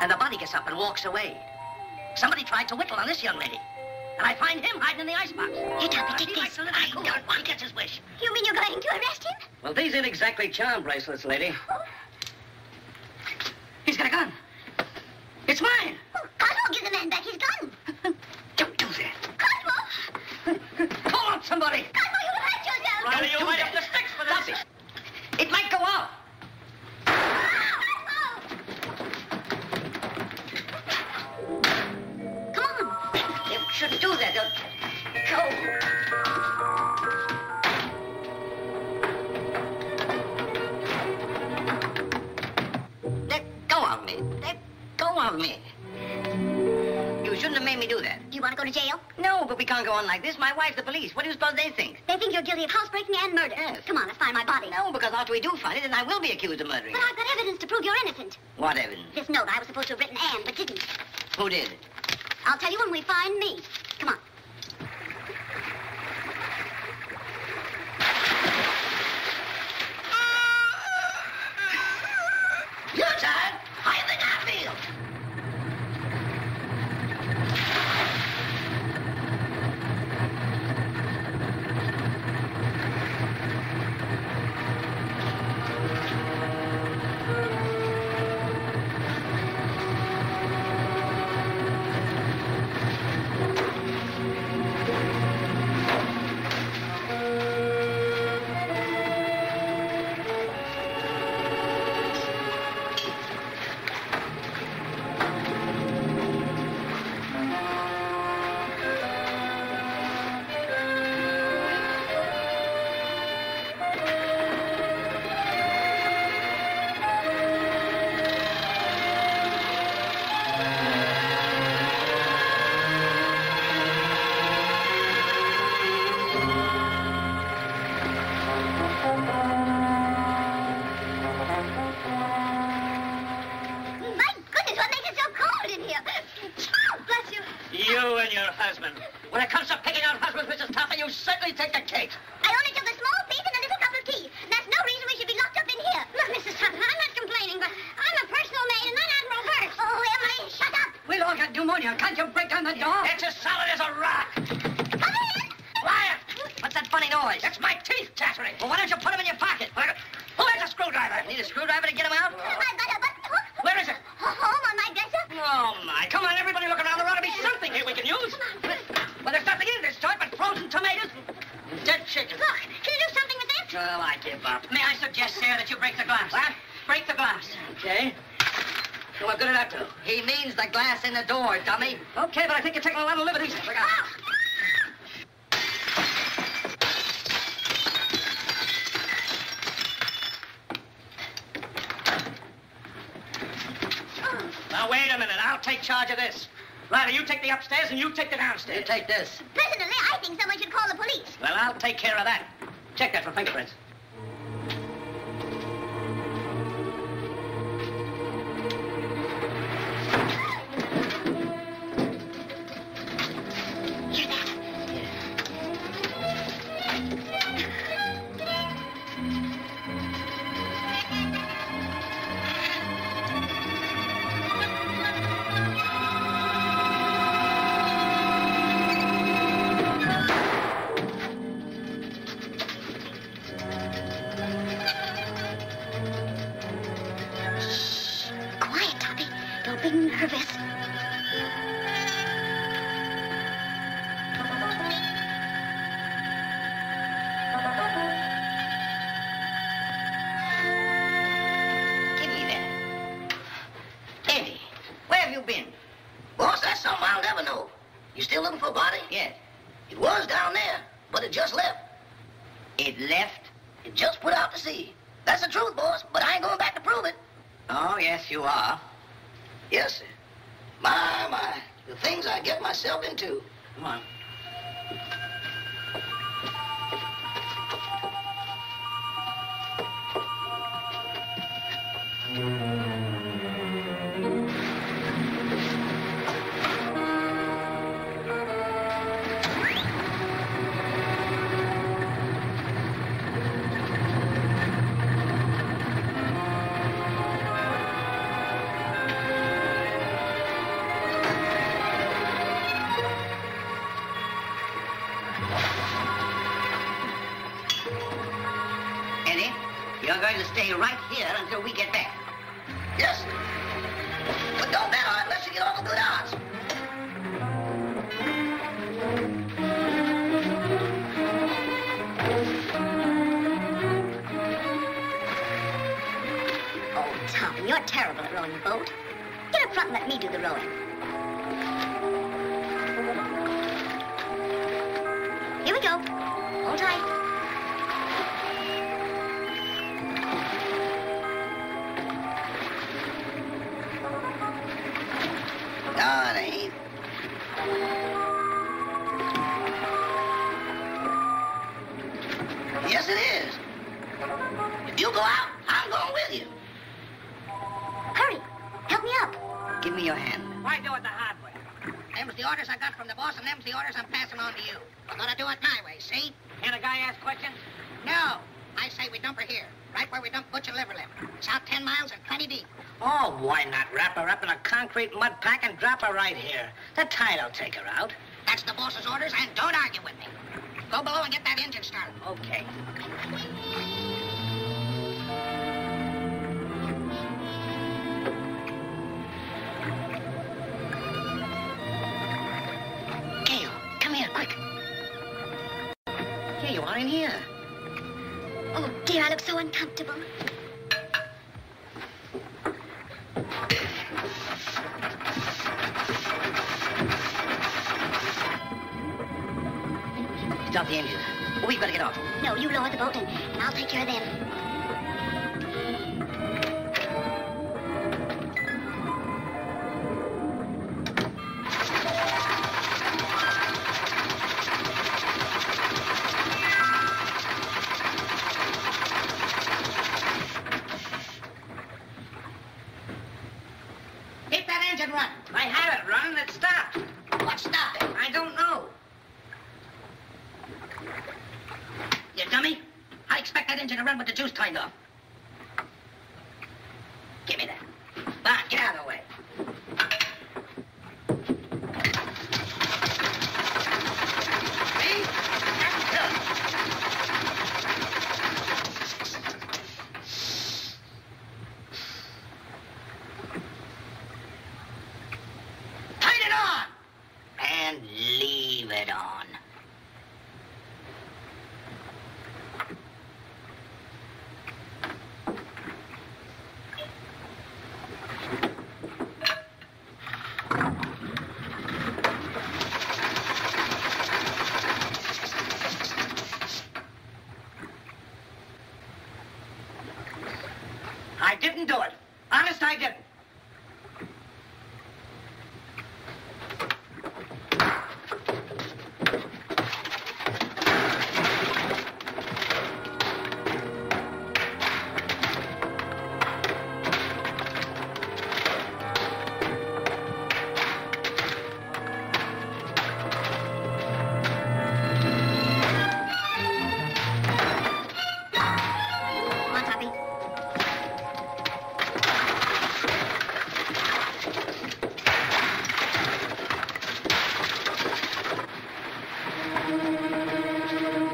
And the body gets up and walks away. Somebody tried to whittle on this young lady. And I find him hiding in the icebox. You don't take He this. likes to live in the cool. He gets his wish. You mean you're going to arrest him? Well, these ain't exactly charm bracelets, lady. Oh, of me. You shouldn't have made me do that. Do you want to go to jail? No, but we can't go on like this. My wife's the police. What do you suppose they think? They think you're guilty of housebreaking and murder. Yes. Come on, let's find my body. No, because after we do find it, then I will be accused of murdering But her. I've got evidence to prove you're innocent. What evidence? This note I was supposed to have written Anne, but didn't. Who did? I'll tell you when we find me. Come on. You're tired. How do you think I feel? My goodness, what makes it so cold in here? Oh, bless you. You and your husband. When it comes to picking out husbands, Mrs. Topper, you certainly take the cake. I only took a small piece and a little cup of tea. That's no reason we should be locked up in here. Look, Mrs. Tupper, I'm not complaining, but I'm a personal maid and not Admiral Hurst. Oh, Emily, shut up. We'll all get pneumonia. Can't you break down the door? It's as solid as a rock. Come in. Quiet! What's that funny noise? That's my teeth chattering. Well, why don't you put them in your pocket? Who has a screwdriver? Need a screwdriver to get them out? I've got a button hook. Where is it? Home on my dresser. Oh, my. Come on, everybody look around. There ought to be something here we can use. Well, there's nothing in this toy but frozen tomatoes and dead chicken. Look, can you do something with this? Well, I give up. May I suggest, sir, that you break the glass? What? Break the glass. Okay. So what good did that do? He means the glass in the door, dummy. Okay, but I think you're taking a lot of liberties. Look out. Now, wait a minute. I'll take charge of this. Ryder, you take the upstairs and you take the downstairs. You take this. Personally, I think someone should call the police. Well, I'll take care of that. Check that for fingerprints. Hear that? Shh. Quiet, Toppy. Don't be nervous. Give me that. Eddie, where have you been? Boss, that's something I'll never know. You still looking for a body? Yes. It was down there, but it just left. It left? It just put out to sea. That's the truth, boss, but I ain't going back to prove it. Oh, yes, you are. Yes, sir. My, the things I get myself into. Come on. Eddie, you're going to stay right here until we get back. Yes, sir. But don't bet on it unless you get all the good odds. Oh, Tom, you're terrible at rowing a boat. Get up front and let me do the rowing. Here we go. Hold tight. You go out, I'm going with you. Hurry. Help me up. Give me your hand. Why do it the hard way? Them's the orders I got from the boss, and them's the orders I'm passing on to you. We're gonna do it my way, see? Can't a guy ask questions? No. I say we dump her here, right where we dump Butcher Liver Liver. It's out 10 miles and plenty deep. Oh, why not wrap her up in a concrete mud pack and drop her right here? The tide'll take her out. That's the boss's orders, and don't argue with me. Go below and get that engine started. Okay. Gail, come here, quick. Here you are in here. Oh, dear, I look so uncomfortable. Stop the engine. We've got to get off. No, you lower the boat and I'll take care of them. Keep that engine running. I had it running, it stopped. What stopped it? I don't know. You dummy. I expect that engine to run with the juice turned off. Give me that. Come on, get out of the way. See? That's good. Turn it on! And leave it on. I didn't do it. Honest, I didn't. Come on, Toppy.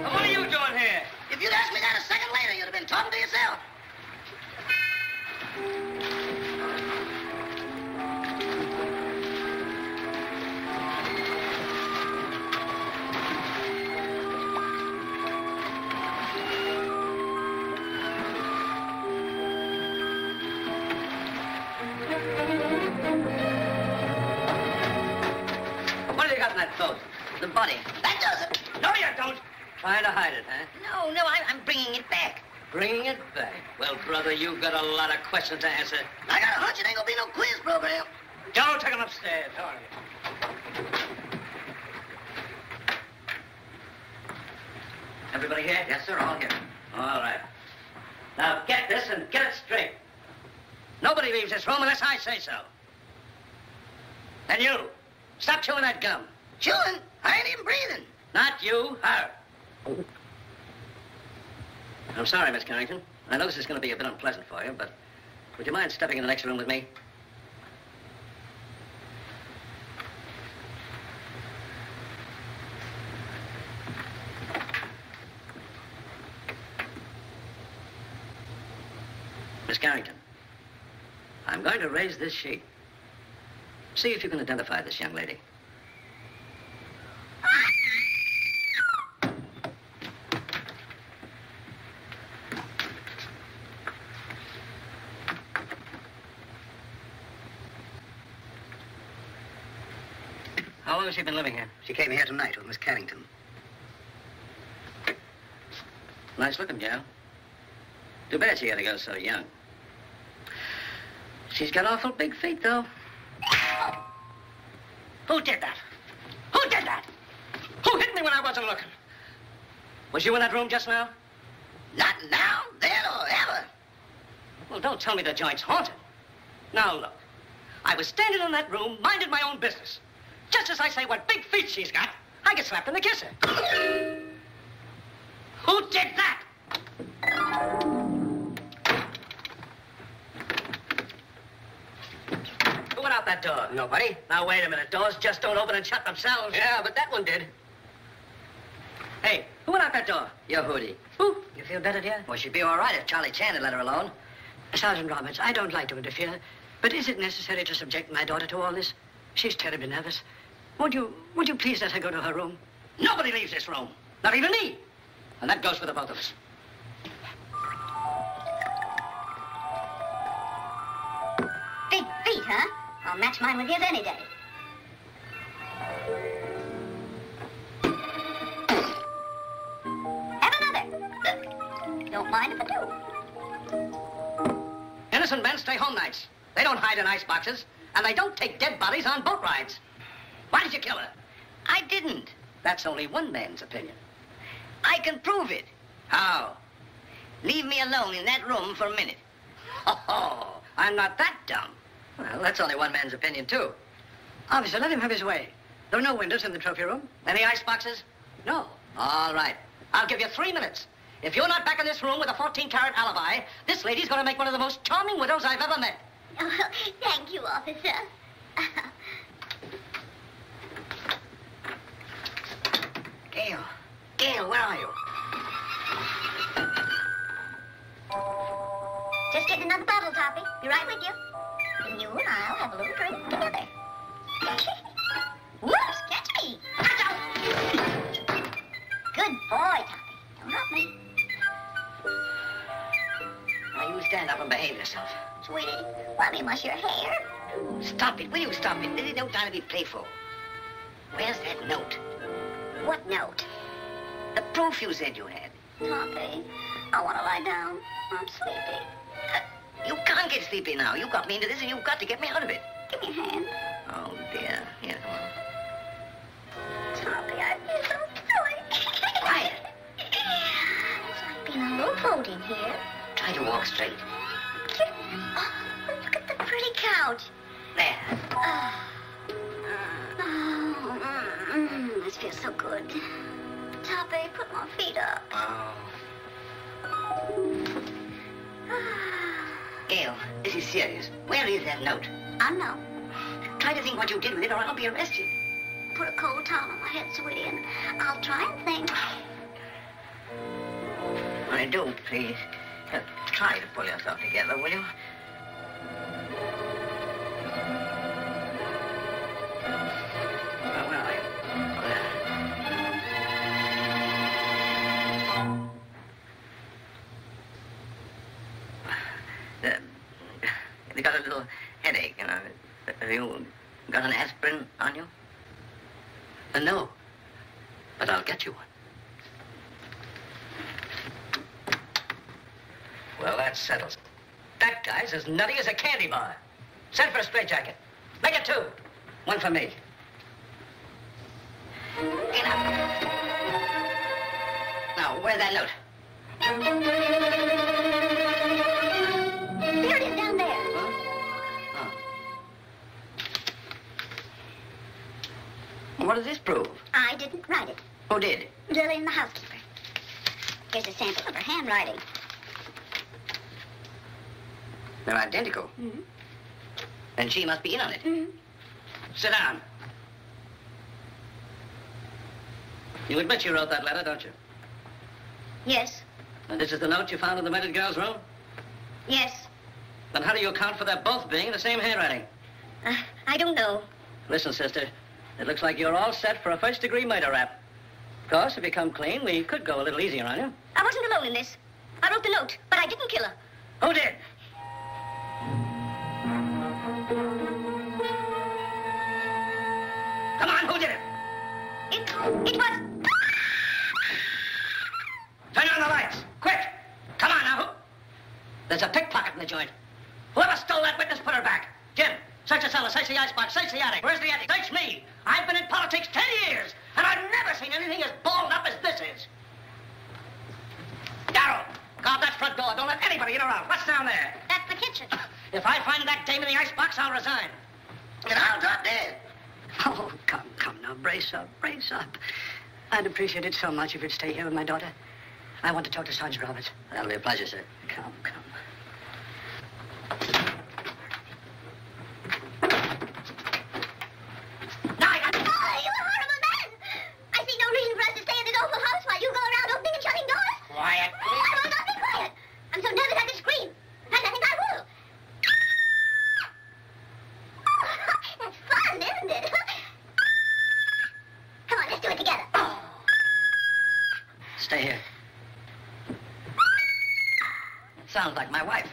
What are you doing here? If you'd asked me that a second later, you'd have been talking to yourself. What have you got in that boat? The body. That does it. No, you don't. Trying to hide it, huh? No, I'm bringing it back. Bringing it back. Well, brother, you've got a lot of questions to answer. I got a hunch it ain't gonna be no quiz program. Joe, take him upstairs. All right. Everybody here? Yes, sir, all here. All right. Now get this and get it straight. Nobody leaves this room unless I say so. And you, stop chewing that gum. Chewing? I ain't even breathing. Not you, her. I'm sorry, Miss Carrington. I know this is going to be a bit unpleasant for you, but would you mind stepping in the next room with me? Miss Carrington, I'm going to raise this sheet. See if you can identify this young lady. How long has she been living here? She came here tonight with Miss Carrington. Nice looking gal. Too bad she had to go so young. She's got awful big feet, though. Who did that? Who did that? Who hit me when I wasn't looking? Was you in that room just now? Not now, then, or ever. Well, don't tell me the joint's haunted. Now, look. I was standing in that room, minding my own business. Just as I say what big feet she's got, I get slapped in the kisser. Who did that? Who went out that door? Nobody. Now, wait a minute. Doors just don't open and shut themselves. Yeah, but that one did. Hey, who went out that door? Your Hootie. Who? You feel better, dear? Well, she'd be all right if Charlie Chan had let her alone. Sergeant Roberts, I don't like to interfere, but is it necessary to subject my daughter to all this? She's terribly nervous. Would you please let her go to her room? Nobody leaves this room. Not even me. And that goes for the both of us. Big feet, huh? I'll match mine with his any day. Have another. Don't mind if I do. Innocent men stay home nights. They don't hide in ice boxes, and they don't take dead bodies on boat rides. Why did you kill her? I didn't. That's only one man's opinion. I can prove it. How? Leave me alone in that room for a minute. Oh, I'm not that dumb. Well, that's only one man's opinion, too. Officer, let him have his way. There are no windows in the trophy room. Any ice boxes? No. All right. I'll give you 3 minutes. If you're not back in this room with a 14-carat alibi, this lady's going to make one of the most charming widows I've ever met. Oh, thank you, officer. Gail, where are you? Just getting another bottle, Toppy. Be right with you. And you and I'll have a little drink together. Whoops, catch me. Good boy, Toppy. Don't hurt me. Now, you stand up and behave yourself. Sweetie, let me mush your hair. Stop it. Will you stop it? There's no time to be playful. Where's that note? What note? The proof you said you had. Toppy, I want to lie down. I'm sleepy. You can't get sleepy now. You got me into this, and you've got to get me out of it. Give me a hand. Oh, dear. Here, come on. Toppy, I feel so silly. Quiet. It's like being a little boat in here. Try to walk straight. Oh, look at the pretty couch. There. This feels so good. Toppy, put my feet up. Oh. Gail, this is serious. Where is that note? I know. Try to think what you did with it, or I'll be arrested. Put a cold towel on my head, sweetie, and I'll try and think. I do, please. Try to pull yourself together, will you? Where are you? You got a little headache, you know. Have you got an aspirin on you? No. But I'll get you one. Well, that settles it. That guy's as nutty as a candy bar. Send for a straitjacket. Make it 2. 1 for me. Get up. Now, where's that note? There it is down there. Huh? Oh. What does this prove? I didn't write it. Who did? Lillian, the housekeeper. Here's a sample of her handwriting. They're identical. Mm-hmm. Then she must be in on it. Mm-hmm. Sit down. You admit you wrote that letter, don't you? Yes. And this is the note you found in the murdered girl's room? Yes. Then how do you account for their both being in the same handwriting? I don't know. Listen, sister, it looks like you're all set for a first-degree murder rap. Of course, if you come clean, we could go a little easier on you. I wasn't alone in this. I wrote the note, but I didn't kill her. Who did? Come on, who did it? It was... Turn on the lights, quick! Come on now. There's a pickpocket in the joint. Whoever stole that witness, put her back. Jim, search the cellar, search the icebox, search the attic. Where's the attic? Search me. I've been in politics 10 years, and I've never seen anything as balled up as this is. Darrow, guard that front door. Don't let anybody in or out. What's down there? That's the nonsense. If I find that dame in the icebox, I'll resign. And I'll drop dead. Oh, come now, brace up. I'd appreciate it so much if you'd stay here with my daughter. I want to talk to Sergeant Roberts. That'll be a pleasure, sir. Come. Oh, you horrible man! I see no reason for us to stay in this awful house while you go around opening and shutting doors. Quiet. I will not be quiet. I'm so nervous I could scream. And I think I will. Oh, that's fun, isn't it? Come on, let's do it together. Stay here. Sounds like my wife.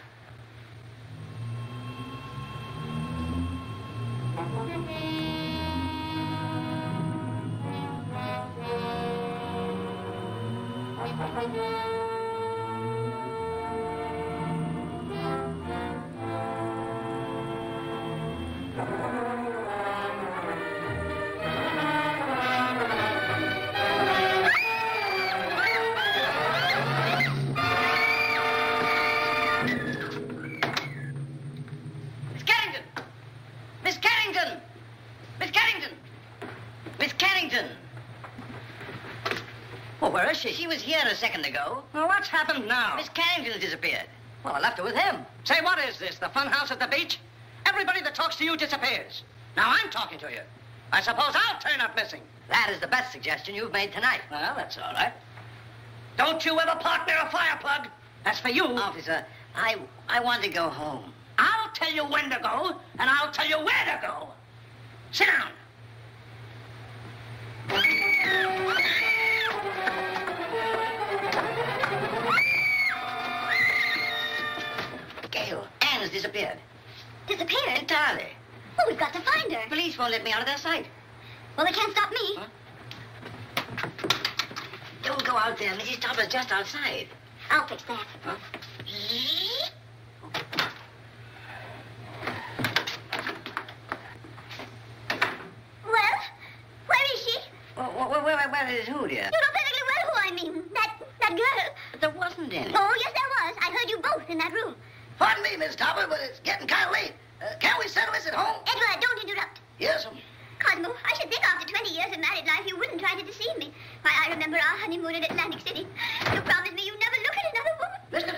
Well, where is she? She was here a second ago. Well, what's happened now? Miss Carrington disappeared. Well, I left her with him. Say, what is this, the fun house at the beach? Everybody that talks to you disappears. Now I'm talking to you. I suppose I'll turn up missing. That is the best suggestion you've made tonight. Well, that's all right. Don't you ever park near a fire plug. That's for you. Officer, I want to go home. I'll tell you when to go, and I'll tell you where to go. Sit down. Gail, Anne has disappeared. Disappeared? Entirely. Oh, we've got to find her. Police won't let me out of their sight. Well, they can't stop me. Huh? Don't go out there. Mrs. Topper's just outside. I'll fix that. Huh? Well, where is she? Where is who, dear? You know perfectly well who I mean. That girl. But there wasn't any. Oh, yes, there was. I heard you both in that room. Pardon me, Miss Topper, but it's getting kind of late. Can't we settle this at home? Edward, don't interrupt. Yes, Cosmo, I should think after 20 years of married life you wouldn't try to deceive me. Why, I remember our honeymoon in Atlantic City. You promised me you'd never look at another woman. Mr.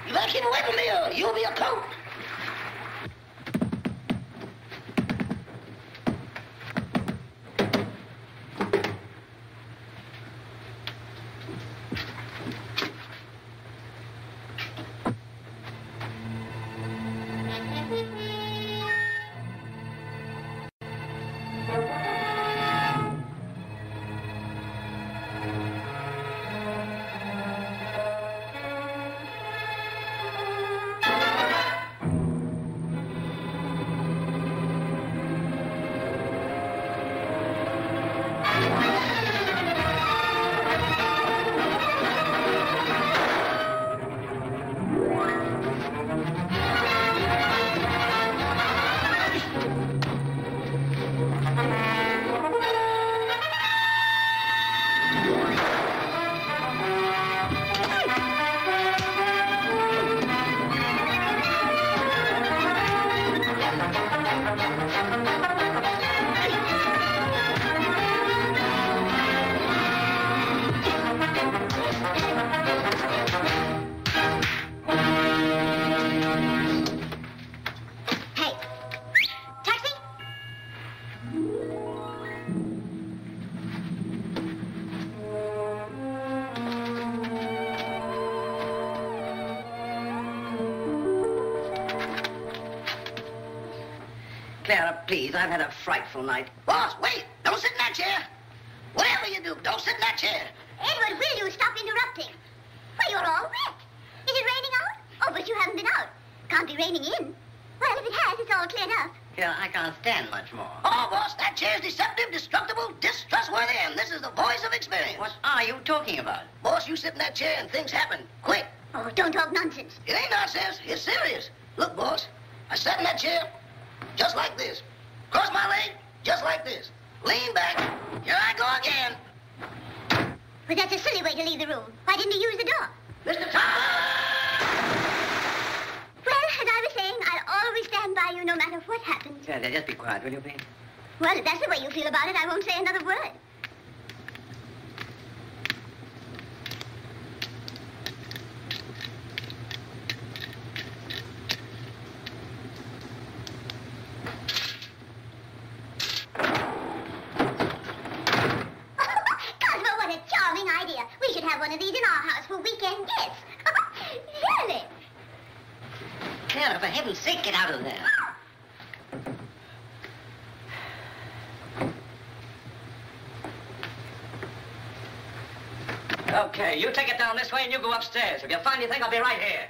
You better keep away from me or you'll be a coat. Hey, taxi? Clara, please, I've had a frightful night. Boss, wait. Don't sit in that chair. Whatever you do, don't sit in that chair. Edward, will you stop interrupting? Well, you're all wet. Is it raining out? Oh, but you haven't been out. Can't be raining in. Well, if it has, it's all cleared up. Clara, I can't stand much more. Oh, boss, that chair's deceptive, destructible, distrustworthy, and this is the voice of experience. What are you talking about? Boss, you sit in that chair and things happen. Quick. Oh, don't talk nonsense. It ain't nonsense. It's serious. Look, boss, I sat in that chair just like this. Cross my leg just like this. Lean back. Here I go. But that's a silly way to leave the room. Why didn't he use the door? Mr. Topper! Well, as I was saying, I'll always stand by you no matter what happens. Yeah, just be quiet, will you, please? Well, if that's the way you feel about it, I won't say another word. Cosmo, what a charming idea. We should have one of these in our house for weekend guests. Really? Clara, for heaven's sake, get out of there. Okay, you take it down this way and you go upstairs. If you find anything, I'll be right here.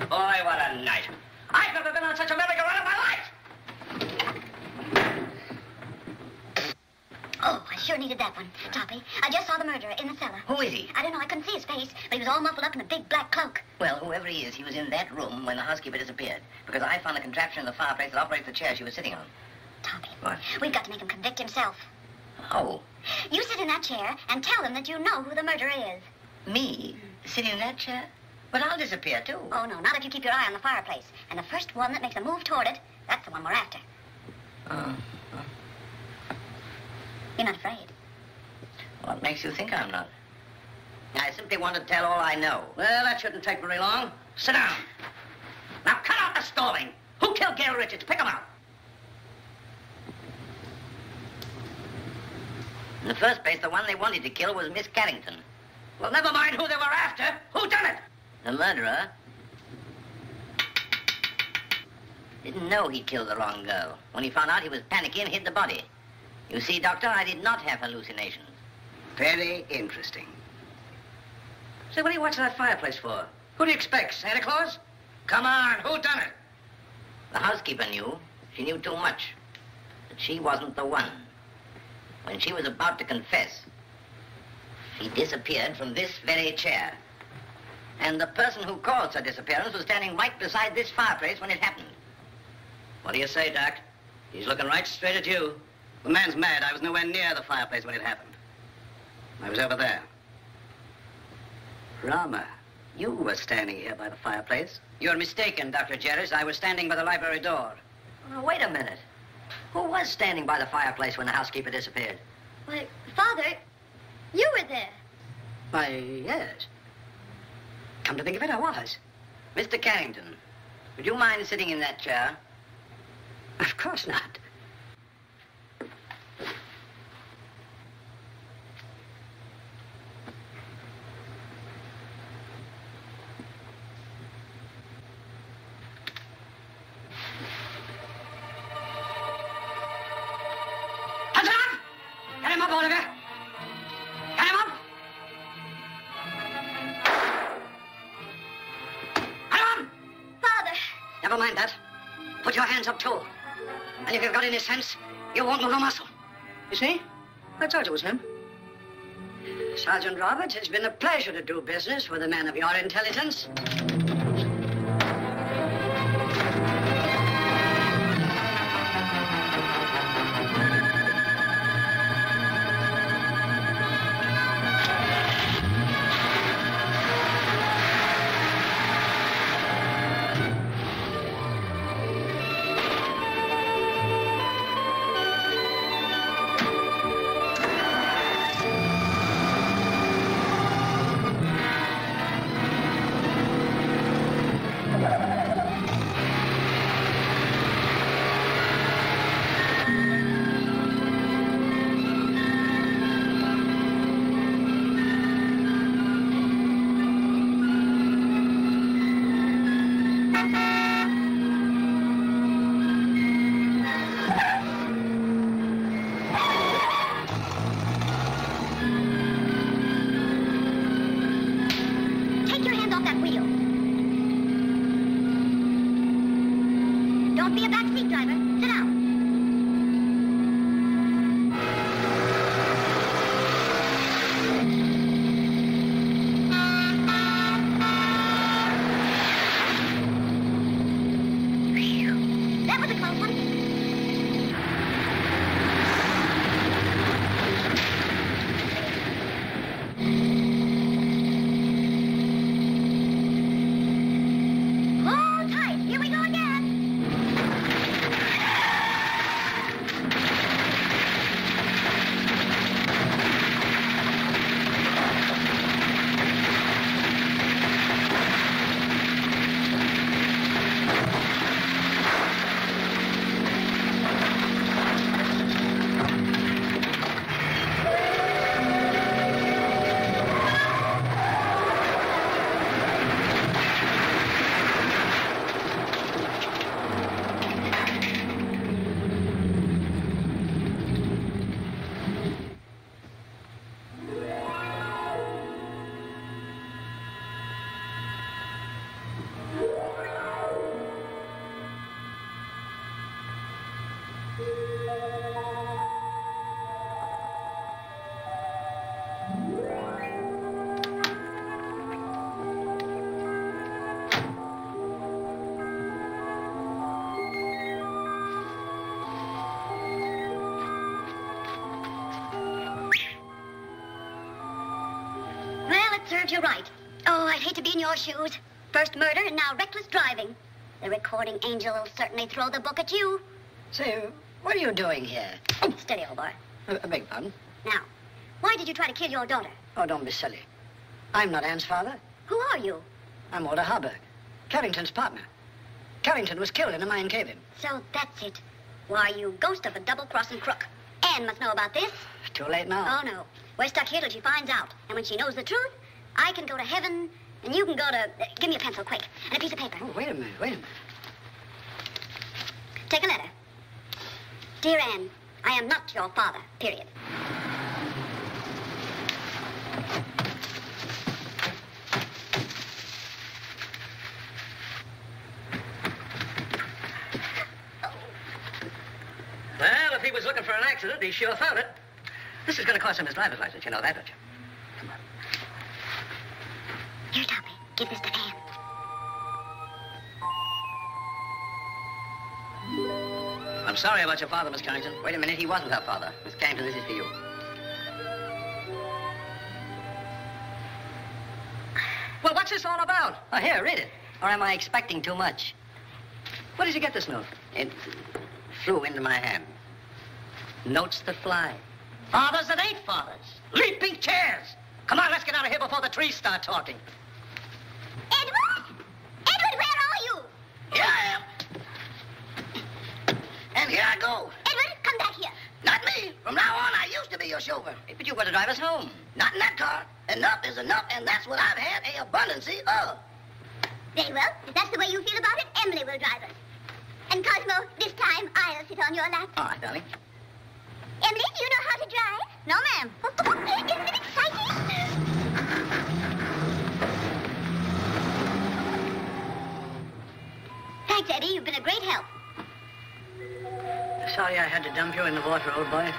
Boy, what a night. I've never been on such a merry-go-round in my life. Oh, I sure needed that one. Toppy, I just saw the murderer in the cellar. Who is he? I don't know, I couldn't see his face, but he was all muffled up in a big black cloak. Well, whoever he is, he was in that room when the housekeeper disappeared. Because I found a contraption in the fireplace that operates the chair she was sitting on. Toppy, What? we've got to make him convict himself. Oh, You sit in that chair and tell him that you know who the murderer is. me? Sitting in that chair? But I'll disappear, too. Oh, no, not if you keep your eye on the fireplace. And the first one that makes a move toward it, that's the one we're after. You're not afraid. What makes you think I'm not? I simply want to tell all I know. Well, that shouldn't take very long. Sit down. Now, cut out the stalling. Who killed Gail Richards? Pick him out. In the first place, the one they wanted to kill was Miss Carrington. Well, never mind who they were after. Who done it? The murderer didn't know he killed the wrong girl. When he found out, he was panicky and hid the body. You see, Doctor, I did not have hallucinations. Very interesting. Say, what are you watching that fireplace for? Who do you expect, Santa Claus? Come on, who done it? The housekeeper knew. She knew too much. But she wasn't the one. When she was about to confess, she disappeared from this very chair. And the person who caused her disappearance was standing right beside this fireplace when it happened. What do you say, Doc? He's looking right straight at you. The man's mad. I was nowhere near the fireplace when it happened. I was over there. Rama, you were standing here by the fireplace. You're mistaken, Dr. Jerris. I was standing by the library door. Now, wait a minute. Who was standing by the fireplace when the housekeeper disappeared? Why, Father, you were there. Why, yes. Come to think of it, I was. Mr. Carrington, would you mind sitting in that chair? Of course not. Get him up, Oliver! Get him up! Get him up! Father! Never mind that. Put your hands up, too. And if you've got any sense, you won't move a muscle. You see? I told you it was him. Sergeant Roberts, it's been a pleasure to do business with a man of your intelligence. That serves you right. Oh, I'd hate to be in your shoes. First murder and now reckless driving. The recording angel will certainly throw the book at you. Say, what are you doing here? Oh, steady, old boy. I beg your pardon? Now, why did you try to kill your daughter? Oh, don't be silly. I'm not Anne's father. Who are you? I'm Walter Harburg, Carrington's partner. Carrington was killed in a mine cave-in. So that's it. Why, you ghost of a double-crossing crook. Anne must know about this. Too late now. Oh, no. We're stuck here till she finds out. And when she knows the truth, I can go to heaven, and you can go to... give me a pencil, quick, and a piece of paper. Oh, wait a minute. Take a letter. Dear Anne, I am not your father, period. Well, if he was looking for an accident, he sure found it. This is going to cost him his driver's license. You know that, don't you? Come on. Here, Tommy. Give this to Anne. I'm sorry about your father, Miss Carrington. Wait a minute, he wasn't her father. Miss Carrington, this is for you. Well, what's this all about? Oh, here, read it. Or am I expecting too much? Where did you get this note? It flew into my hand. Notes that fly. Fathers that ain't fathers. Leaping chairs. Come on, let's get out of here before the trees start talking. Edward? Edward, where are you? Here I am. And here I go. Edward, come back here. Not me. From now on, I used to be your chauffeur. But you were to drive us home. Not in that car. Enough is enough, and that's what I've had a abundance of. Very well. If that's the way you feel about it, Emily will drive us. And Cosmo, this time I'll sit on your lap. All right, darling. Emily, do you know how to drive? No, ma'am. Isn't it exciting? Thanks, Eddie. You've been a great help. Sorry I had to dump you in the water, old boy.